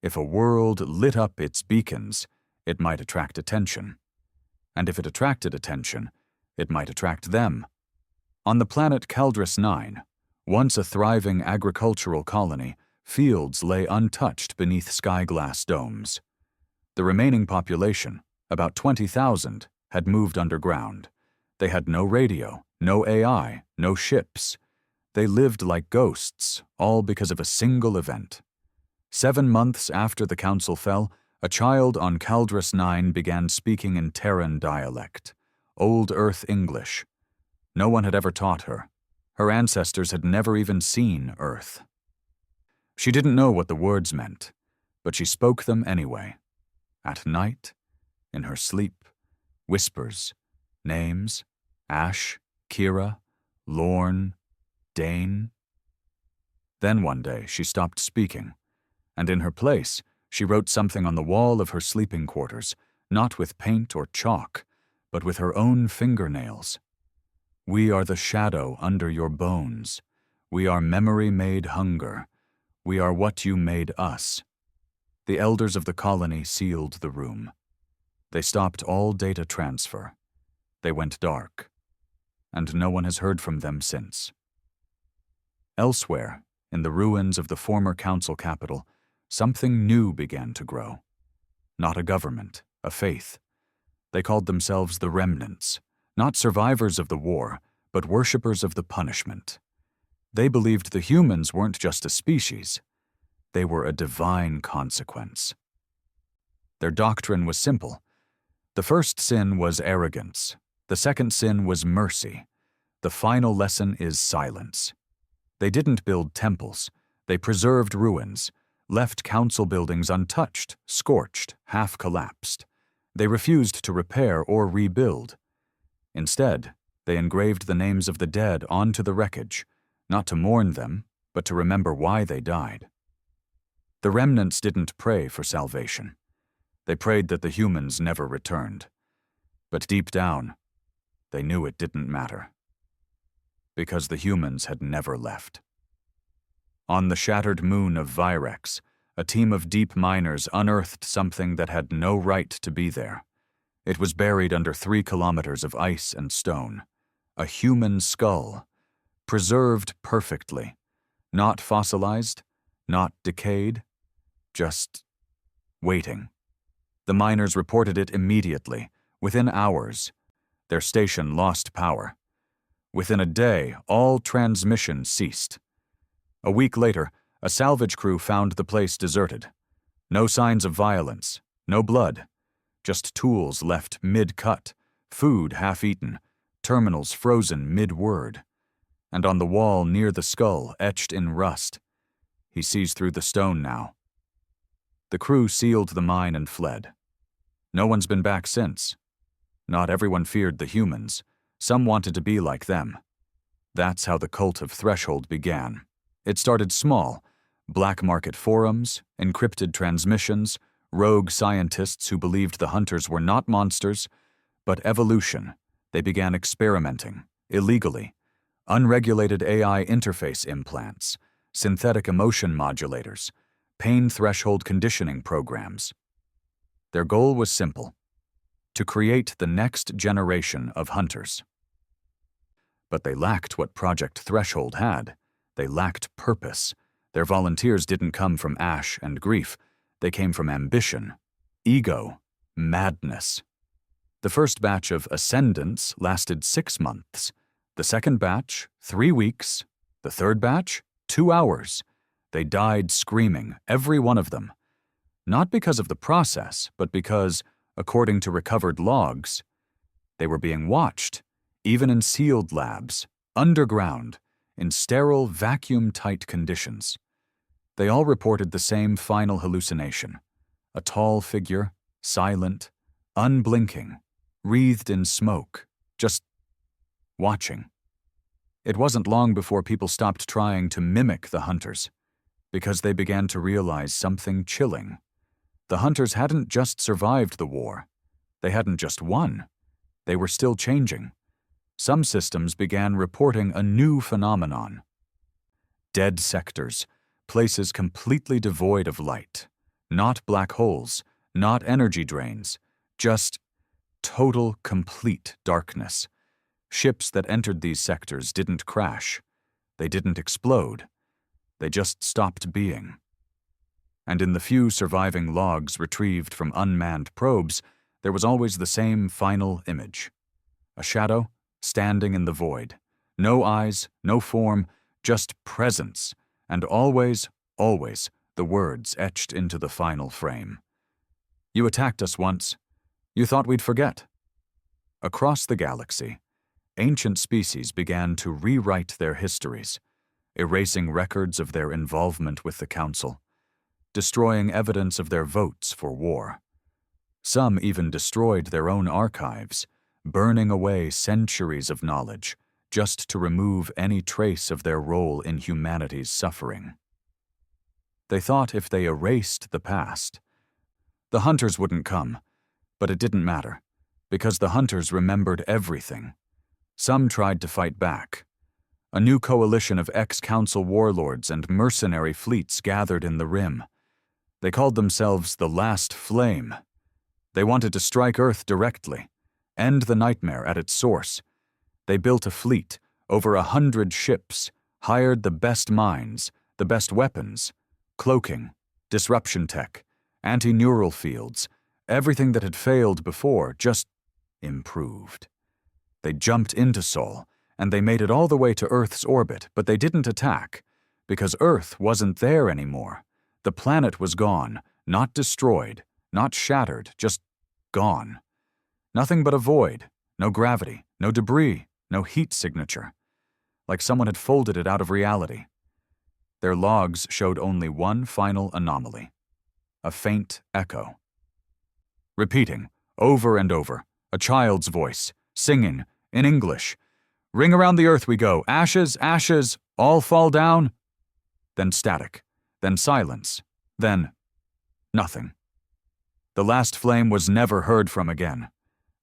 If a world lit up its beacons, it might attract attention. And if it attracted attention, it might attract them. On the planet Caldris 9, once a thriving agricultural colony, fields lay untouched beneath sky-glass domes. The remaining population, about 20,000, had moved underground. They had no radio, no AI, no ships. They lived like ghosts, all because of a single event. 7 months after the council fell, a child on Caldris 9 began speaking in Terran dialect, Old Earth English. No one had ever taught her. Her ancestors had never even seen Earth. She didn't know what the words meant, but she spoke them anyway. At night, in her sleep, whispers, names, Ash, Kira, Lorne, Dane. Then one day she stopped speaking, and in her place she wrote something on the wall of her sleeping quarters, not with paint or chalk, but with her own fingernails. "We are the shadow under your bones. We are memory made hunger. We are what you made us. The elders of the colony sealed the room. They stopped all data transfer. They went dark, and no one has heard from them since. Elsewhere, in the ruins of the former council capital, something new began to grow. Not a government, a faith. They called themselves the Remnants, not survivors of the war, but worshippers of the punishment. They believed the humans weren't just a species. They were a divine consequence. Their doctrine was simple. The first sin was arrogance. The second sin was mercy. The final lesson is silence. They didn't build temples. They preserved ruins, left council buildings untouched, scorched, half-collapsed. They refused to repair or rebuild. Instead, they engraved the names of the dead onto the wreckage, not to mourn them, but to remember why they died. The remnants didn't pray for salvation. They prayed that the humans never returned. But deep down, they knew it didn't matter. Because the humans had never left. On the shattered moon of Virex, a team of deep miners unearthed something that had no right to be there. It was buried under 3 kilometers of ice and stone. A human skull, preserved perfectly, not fossilized, not decayed, just waiting. The miners reported it immediately, within hours. Their station lost power. Within a day, all transmission ceased. A week later, a salvage crew found the place deserted. No signs of violence, no blood, just tools left mid-cut, food half-eaten, terminals frozen mid-word. And on the wall near the skull, etched in rust, he sees through the stone now. The crew sealed the mine and fled. No one's been back since. Not everyone feared the humans. Some wanted to be like them. That's how the cult of Threshold began. It started small: black market forums, encrypted transmissions, rogue scientists who believed the hunters were not monsters, but evolution. They began experimenting, illegally. Unregulated AI interface implants, synthetic emotion modulators, pain threshold conditioning programs. Their goal was simple: to create the next generation of hunters. But they lacked what Project Threshold had. They lacked purpose. Their volunteers didn't come from ash and grief. They came from ambition, ego, madness. The first batch of ascendants lasted 6 months. The second batch, 3 weeks. The third batch, 2 hours. They died screaming, every one of them. Not because of the process, but because, according to recovered logs, they were being watched, even in sealed labs, underground, in sterile, vacuum-tight conditions. They all reported the same final hallucination: a tall figure, silent, unblinking, wreathed in smoke, just watching. It wasn't long before people stopped trying to mimic the hunters, because they began to realize something chilling. The hunters hadn't just survived the war. They hadn't just won. They were still changing. Some systems began reporting a new phenomenon. Dead sectors, places completely devoid of light. Not black holes, not energy drains, just total, complete darkness. Ships that entered these sectors didn't crash. They didn't explode. They just stopped being. And in the few surviving logs retrieved from unmanned probes, there was always the same final image: a shadow standing in the void. No eyes, no form, just presence, and always, always, the words etched into the final frame. You attacked us once. You thought we'd forget. Across the galaxy, ancient species began to rewrite their histories, erasing records of their involvement with the Council, destroying evidence of their votes for war. Some even destroyed their own archives, burning away centuries of knowledge just to remove any trace of their role in humanity's suffering. They thought if they erased the past, the hunters wouldn't come, but it didn't matter, because the hunters remembered everything. Some tried to fight back. A new coalition of ex-council warlords and mercenary fleets gathered in the rim. They called themselves the Last Flame. They wanted to strike Earth directly, end the nightmare at its source. They built a fleet, over 100 ships, hired the best minds, the best weapons, cloaking, disruption tech, anti-neural fields, everything that had failed before, just improved. They jumped into Sol, and they made it all the way to Earth's orbit, but they didn't attack, because Earth wasn't there anymore. The planet was gone, not destroyed, not shattered, just gone. Nothing but a void, no gravity, no debris, no heat signature. Like someone had folded it out of reality. Their logs showed only one final anomaly. A faint echo. Repeating, over and over, a child's voice, singing, in English. Ring around the earth we go, ashes, ashes, all fall down. Then static, then silence, then nothing. The Last Flame was never heard from again.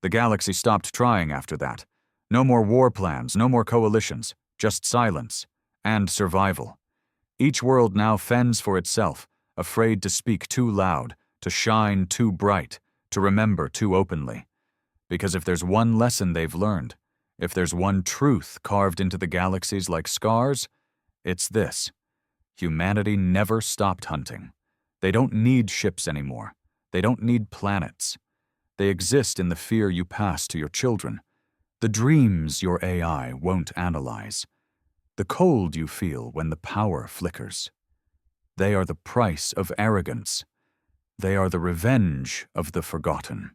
The galaxy stopped trying after that. No more war plans, no more coalitions, just silence and survival. Each world now fends for itself, afraid to speak too loud, to shine too bright, to remember too openly. Because if there's one lesson they've learned, if there's one truth carved into the galaxies like scars, it's this. Humanity never stopped hunting. They don't need ships anymore. They don't need planets. They exist in the fear you pass to your children, the dreams your AI won't analyze, the cold you feel when the power flickers. They are the price of arrogance. They are the revenge of the forgotten.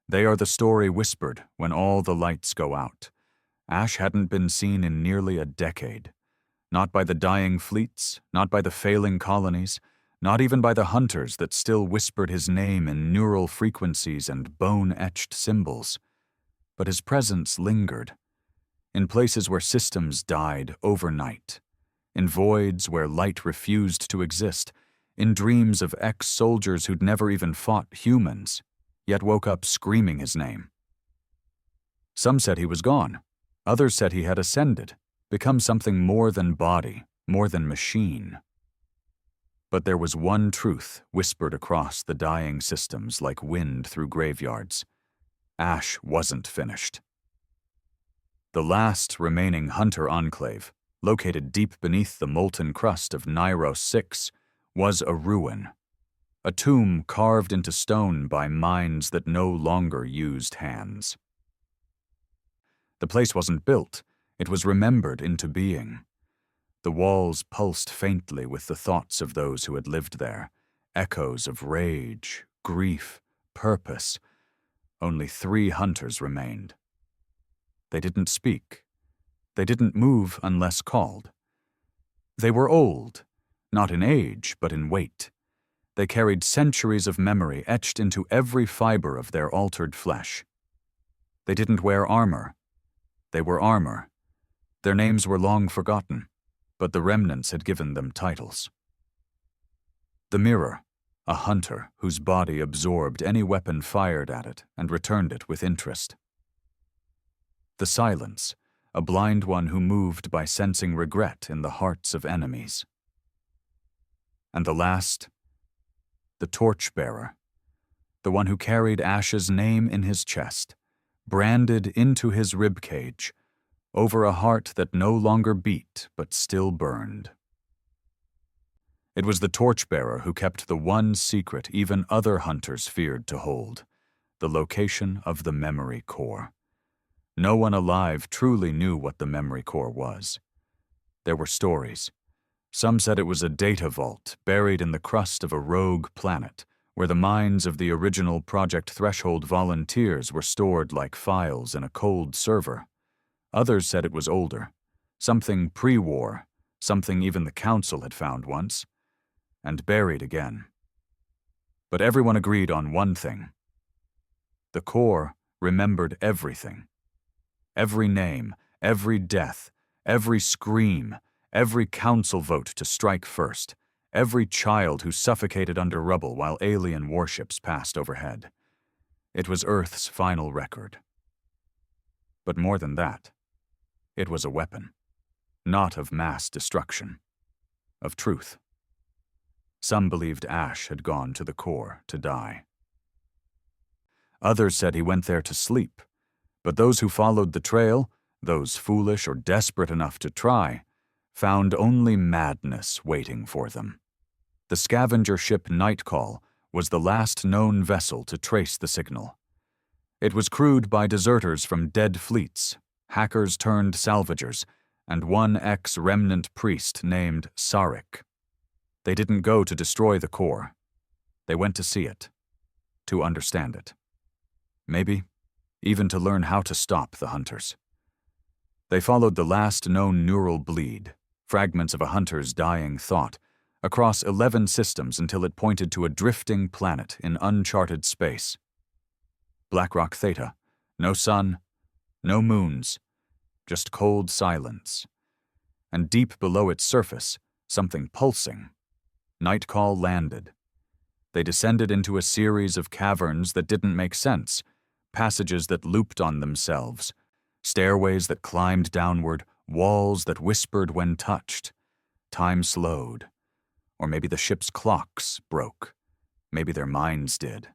They are the story whispered when all the lights go out. Ash hadn't been seen in nearly a decade. Not by the dying fleets, not by the failing colonies, not even by the hunters that still whispered his name in neural frequencies and bone-etched symbols. But his presence lingered, in places where systems died overnight, in voids where light refused to exist, in dreams of ex-soldiers who'd never even fought humans, yet woke up screaming his name. Some said he was gone. Others said he had ascended, become something more than body, more than machine. But there was one truth whispered across the dying systems like wind through graveyards. Ash wasn't finished. The last remaining Hunter enclave, located deep beneath the molten crust of Nairos 6, was a ruin. A tomb carved into stone by minds that no longer used hands. The place wasn't built, it was remembered into being. The walls pulsed faintly with the thoughts of those who had lived there, echoes of rage, grief, purpose. Only 3 hunters remained. They didn't speak. They didn't move unless called. They were old, not in age, but in weight. They carried centuries of memory etched into every fiber of their altered flesh. They didn't wear armor. They were armor. Their names were long forgotten, but the remnants had given them titles. The Mirror, a hunter whose body absorbed any weapon fired at it and returned it with interest. The Silence, a blind one who moved by sensing regret in the hearts of enemies. And the last, the Torchbearer, the one who carried Ash's name in his chest, branded into his ribcage, over a heart that no longer beat but still burned. It was the Torchbearer who kept the one secret even other hunters feared to hold, the location of the memory core. No one alive truly knew what the memory core was. There were stories. Some said it was a data vault buried in the crust of a rogue planet, where the minds of the original Project Threshold volunteers were stored like files in a cold server. Others said it was older, something pre-war, something even the Council had found once, and buried again. But everyone agreed on one thing. The core remembered everything. Every name, every death, every scream, every council vote to strike first, every child who suffocated under rubble while alien warships passed overhead. It was Earth's final record. But more than that, it was a weapon. not of mass destruction, of truth. Some believed Ash had gone to the core to die. Others said he went there to sleep, but those who followed the trail, those foolish or desperate enough to try, found only madness waiting for them. The scavenger ship Nightcall was the last known vessel to trace the signal. It was crewed by deserters from dead fleets, hackers turned salvagers, and one ex-remnant priest named Sarek. They didn't go to destroy the core. They went to see it, to understand it. Maybe even to learn how to stop the hunters. They followed the last known neural bleed, fragments of a hunter's dying thought, across 11 systems until it pointed to a drifting planet in uncharted space. Blackrock Theta, no sun, no moons, just cold silence. And deep below its surface, something pulsing. Nightcall landed. They descended into a series of caverns that didn't make sense, passages that looped on themselves, stairways that climbed downward, walls that whispered when touched. Time slowed. Or maybe the ship's clocks broke. Maybe their minds did.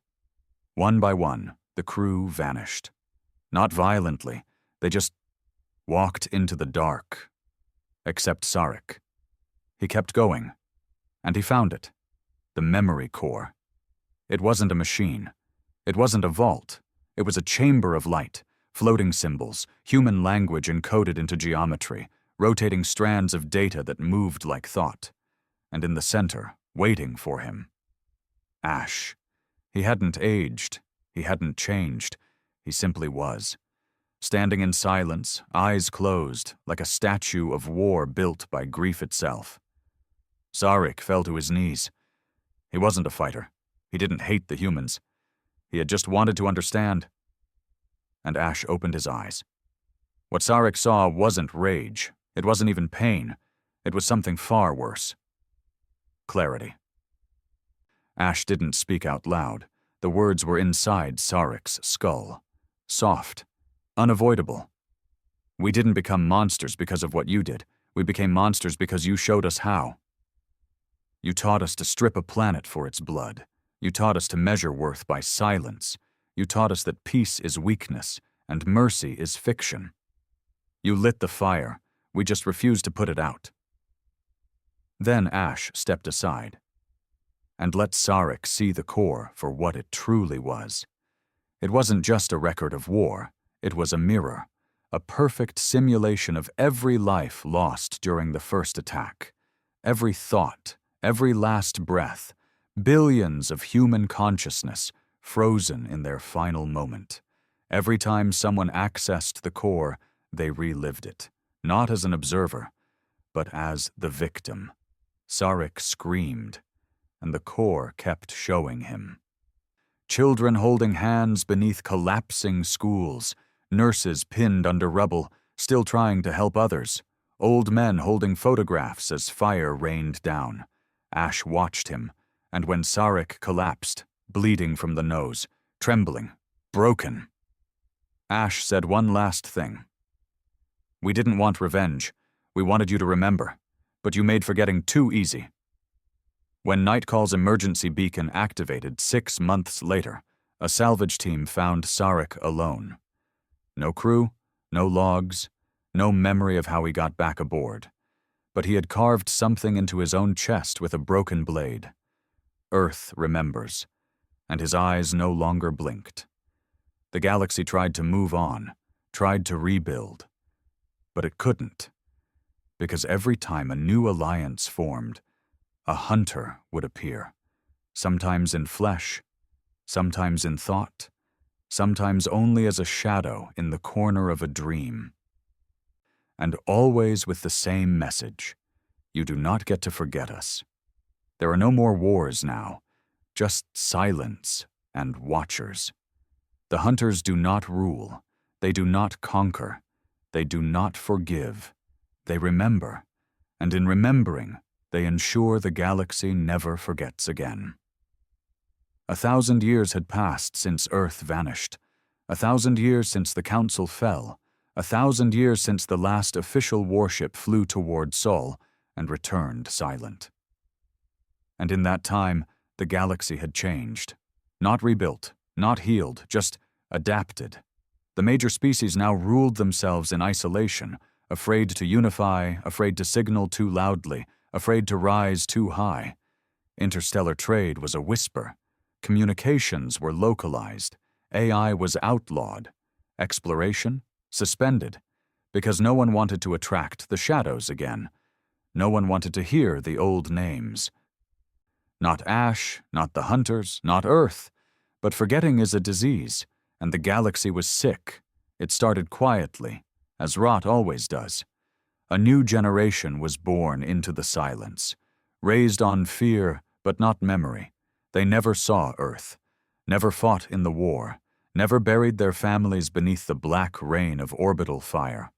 One by one, the crew vanished. Not violently, they just walked into the dark. Except Sarek. He kept going, and he found it. The memory core. It wasn't a machine. It wasn't a vault. It was a chamber of light, floating symbols, human language encoded into geometry, rotating strands of data that moved like thought. And in the center, waiting for him, Ash. He hadn't aged. He hadn't changed. He simply was. Standing in silence, eyes closed, like a statue of war built by grief itself. Sarek fell to his knees. He wasn't a fighter. He didn't hate the humans. He had just wanted to understand. And Ash opened his eyes. What Sarek saw wasn't rage. It wasn't even pain. It was something far worse. Clarity. Ash didn't speak out loud. The words were inside Sarek's skull. Soft. Unavoidable. We didn't become monsters because of what you did. We became monsters because you showed us how. You taught us to strip a planet for its blood. You taught us to measure worth by silence. You taught us that peace is weakness and mercy is fiction. You lit the fire. We just refused to put it out. Then Ash stepped aside and let Sarek see the core for what it truly was. It wasn't just a record of war. It was a mirror, a perfect simulation of every life lost during the first attack, every thought, every last breath, billions of human consciousness frozen in their final moment. Every time someone accessed the core, they relived it, not as an observer, but as the victim. Sarek screamed, and the core kept showing him. Children holding hands beneath collapsing schools, nurses pinned under rubble, still trying to help others, old men holding photographs as fire rained down. Ash watched him, and when Sarek collapsed, bleeding from the nose, trembling, broken, Ash said one last thing. We didn't want revenge. We wanted you to remember, but you made forgetting too easy. When Nightcall's emergency beacon activated 6 months later, a salvage team found Sarek alone. No crew, no logs, no memory of how he got back aboard. But he had carved something into his own chest with a broken blade. Earth remembers, and his eyes no longer blinked. The galaxy tried to move on, tried to rebuild. But it couldn't, because every time a new alliance formed, a hunter would appear, sometimes in flesh, sometimes in thought, sometimes only as a shadow in the corner of a dream. And always with the same message: you do not get to forget us. There are no more wars now, just silence and watchers. The hunters do not rule, they do not conquer, they do not forgive, they remember, and in remembering, they ensure the galaxy never forgets again. 1,000 years had passed since Earth vanished, 1,000 years since the Council fell, 1,000 years since the last official warship flew toward Sol and returned silent. And in that time, the galaxy had changed. Not rebuilt, not healed, just adapted. The major species now ruled themselves in isolation, afraid to unify, afraid to signal too loudly, afraid to rise too high. Interstellar trade was a whisper. Communications were localized. AI was outlawed. Exploration suspended, because no one wanted to attract the shadows again. No one wanted to hear the old names. Not Ash, not the Hunters, not Earth. But forgetting is a disease, and the galaxy was sick. It started quietly, as rot always does. A new generation was born into the silence, raised on fear but not memory. They never saw Earth, never fought in the war, never buried their families beneath the black rain of orbital fire.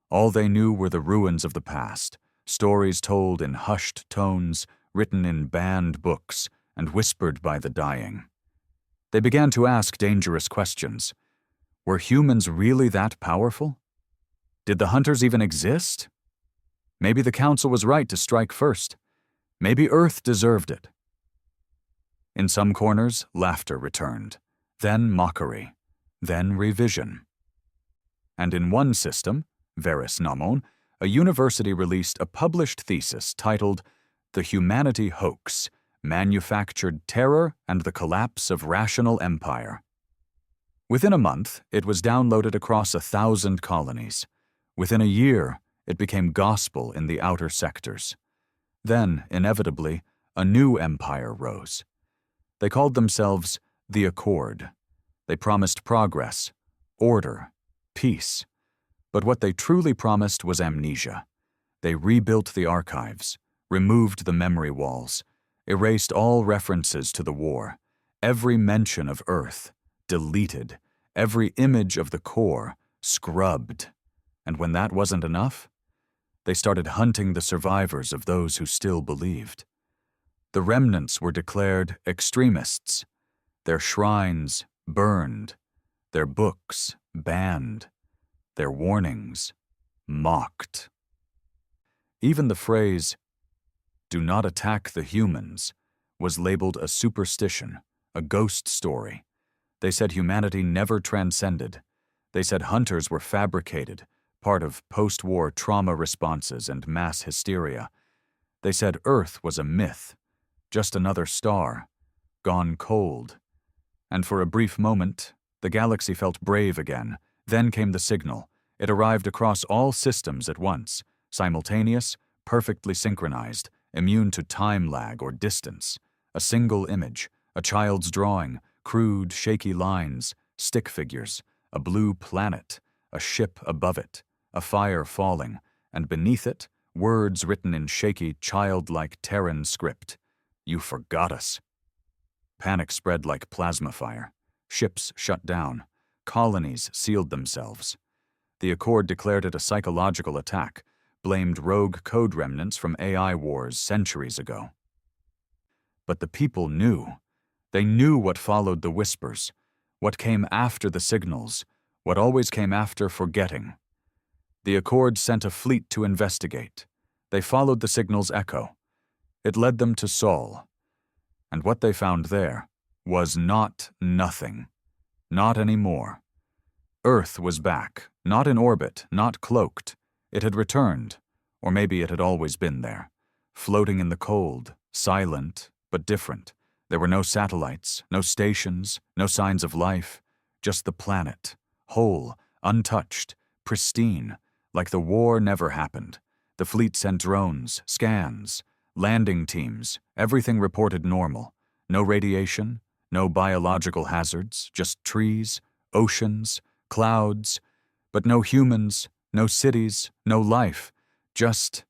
All they knew were the ruins of the past, stories told in hushed tones, written in banned books, and whispered by the dying. They began to ask dangerous questions. Were humans really that powerful? Did the Hunters even exist? Maybe the Council was right to strike first. Maybe Earth deserved it. In some corners, laughter returned, then mockery, then revision. And in one system, Veris Namon, a university released a published thesis titled The Humanity Hoax, Manufactured Terror and the Collapse of Rational Empire. Within a month, it was downloaded across 1,000 colonies. Within a year, it became gospel in the outer sectors. Then, inevitably, a new empire rose. They called themselves the Accord. They promised progress, order, peace. But what they truly promised was amnesia. They rebuilt the archives, removed the memory walls, erased all references to the war, every mention of Earth, deleted, every image of the core, scrubbed. And when that wasn't enough, they started hunting the survivors of those who still believed. The remnants were declared extremists, their shrines burned, their books banned, their warnings mocked. Even the phrase, "Do not attack the humans," was labeled a superstition, a ghost story. They said humanity never transcended. They said hunters were fabricated, part of post-war trauma responses and mass hysteria. They said Earth was a myth, just another star, gone cold. And for a brief moment, the galaxy felt brave again. Then came the signal. It arrived across all systems at once, simultaneous, perfectly synchronized, immune to time lag or distance. A single image, a child's drawing, crude, shaky lines, stick figures, a blue planet, a ship above it, a fire falling, and beneath it, words written in shaky, childlike Terran script. "You forgot us." Panic spread like plasma fire. Ships shut down. Colonies sealed themselves. The Accord declared it a psychological attack, blamed rogue code remnants from AI wars centuries ago. But the people knew. They knew what followed the whispers, what came after the signals, what always came after forgetting. The Accord sent a fleet to investigate. They followed the signal's echo. It led them to Sol. And what they found there was not nothing. Not anymore. Earth was back, not in orbit, not cloaked. It had returned, or maybe it had always been there, floating in the cold, silent, but different. There were no satellites, no stations, no signs of life, just the planet, whole, untouched, pristine, like the war never happened. The fleet sent drones, scans, landing teams, everything reported normal. No radiation, no biological hazards, just trees, oceans, clouds, but no humans, no cities, no life, just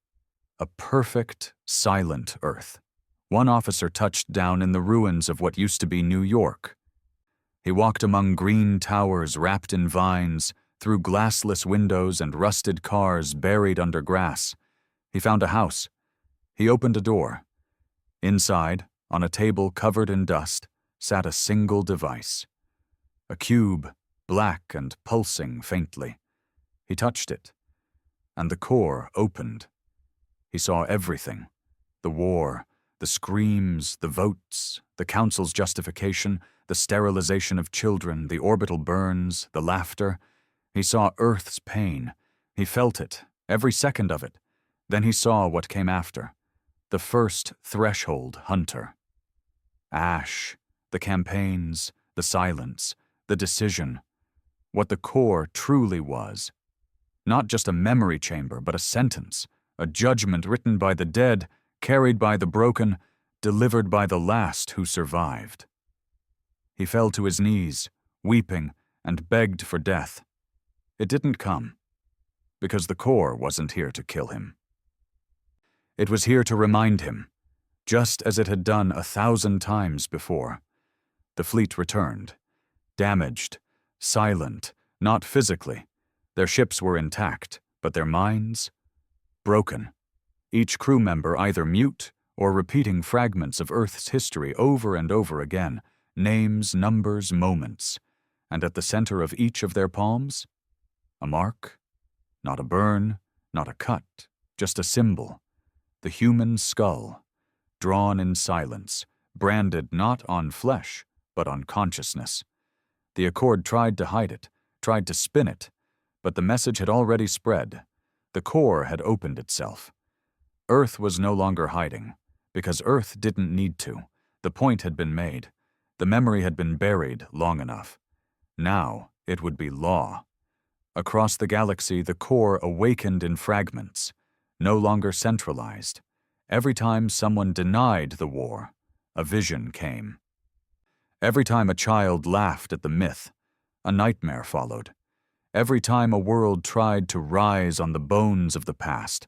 a perfect, silent Earth. One officer touched down in the ruins of what used to be New York. He walked among green towers wrapped in vines, through glassless windows and rusted cars buried under grass. He found a house. He opened a door. Inside, on a table covered in dust, sat a single device. A cube, black and pulsing faintly. He touched it, and the core opened. He saw everything: the war, the screams, the votes, the council's justification, the sterilization of children, the orbital burns, the laughter. He saw Earth's pain. He felt it, every second of it. Then he saw what came after: the first threshold hunter. Ash, the campaigns, the silence, the decision. What the core truly was. Not just a memory chamber, but a sentence, a judgment written by the dead, carried by the broken, delivered by the last who survived. He fell to his knees, weeping, and begged for death. It didn't come, because the core wasn't here to kill him. It was here to remind him, just as it had done 1,000 times before. The fleet returned, damaged, silent, not physically. Their ships were intact, but their minds? Broken. Each crew member either mute or repeating fragments of Earth's history over and over again, names, numbers, moments. And at the center of each of their palms? A mark? Not a burn, not a cut, just a symbol. The human skull, drawn in silence, branded not on flesh, but on consciousness. The Accord tried to hide it, tried to spin it, but the message had already spread. The core had opened itself. Earth was no longer hiding, because Earth didn't need to. The point had been made. The memory had been buried long enough. Now it would be law. Across the galaxy, the core awakened in fragments, no longer centralized. Every time someone denied the war, a vision came. Every time a child laughed at the myth, a nightmare followed. Every time a world tried to rise on the bones of the past,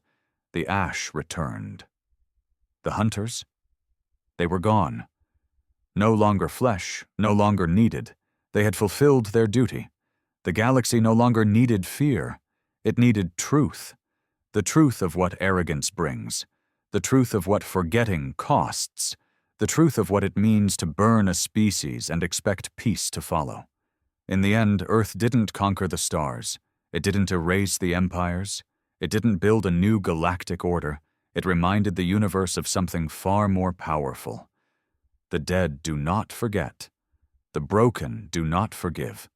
the ash returned. The hunters? They were gone. No longer flesh, no longer needed. They had fulfilled their duty. The galaxy no longer needed fear. It needed truth. The truth of what arrogance brings. The truth of what forgetting costs. The truth of what it means to burn a species and expect peace to follow. In the end, Earth didn't conquer the stars. It didn't erase the empires. It didn't build a new galactic order. It reminded the universe of something far more powerful. The dead do not forget. The broken do not forgive.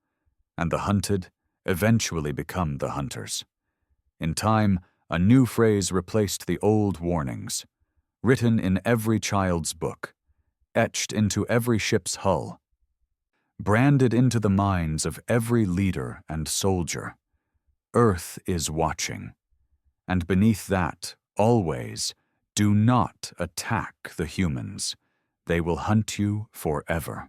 And the hunted eventually become the hunters. In time, a new phrase replaced the old warnings, written in every child's book, etched into every ship's hull, branded into the minds of every leader and soldier. Earth is watching. And beneath that, always, do not attack the humans. They will hunt you forever.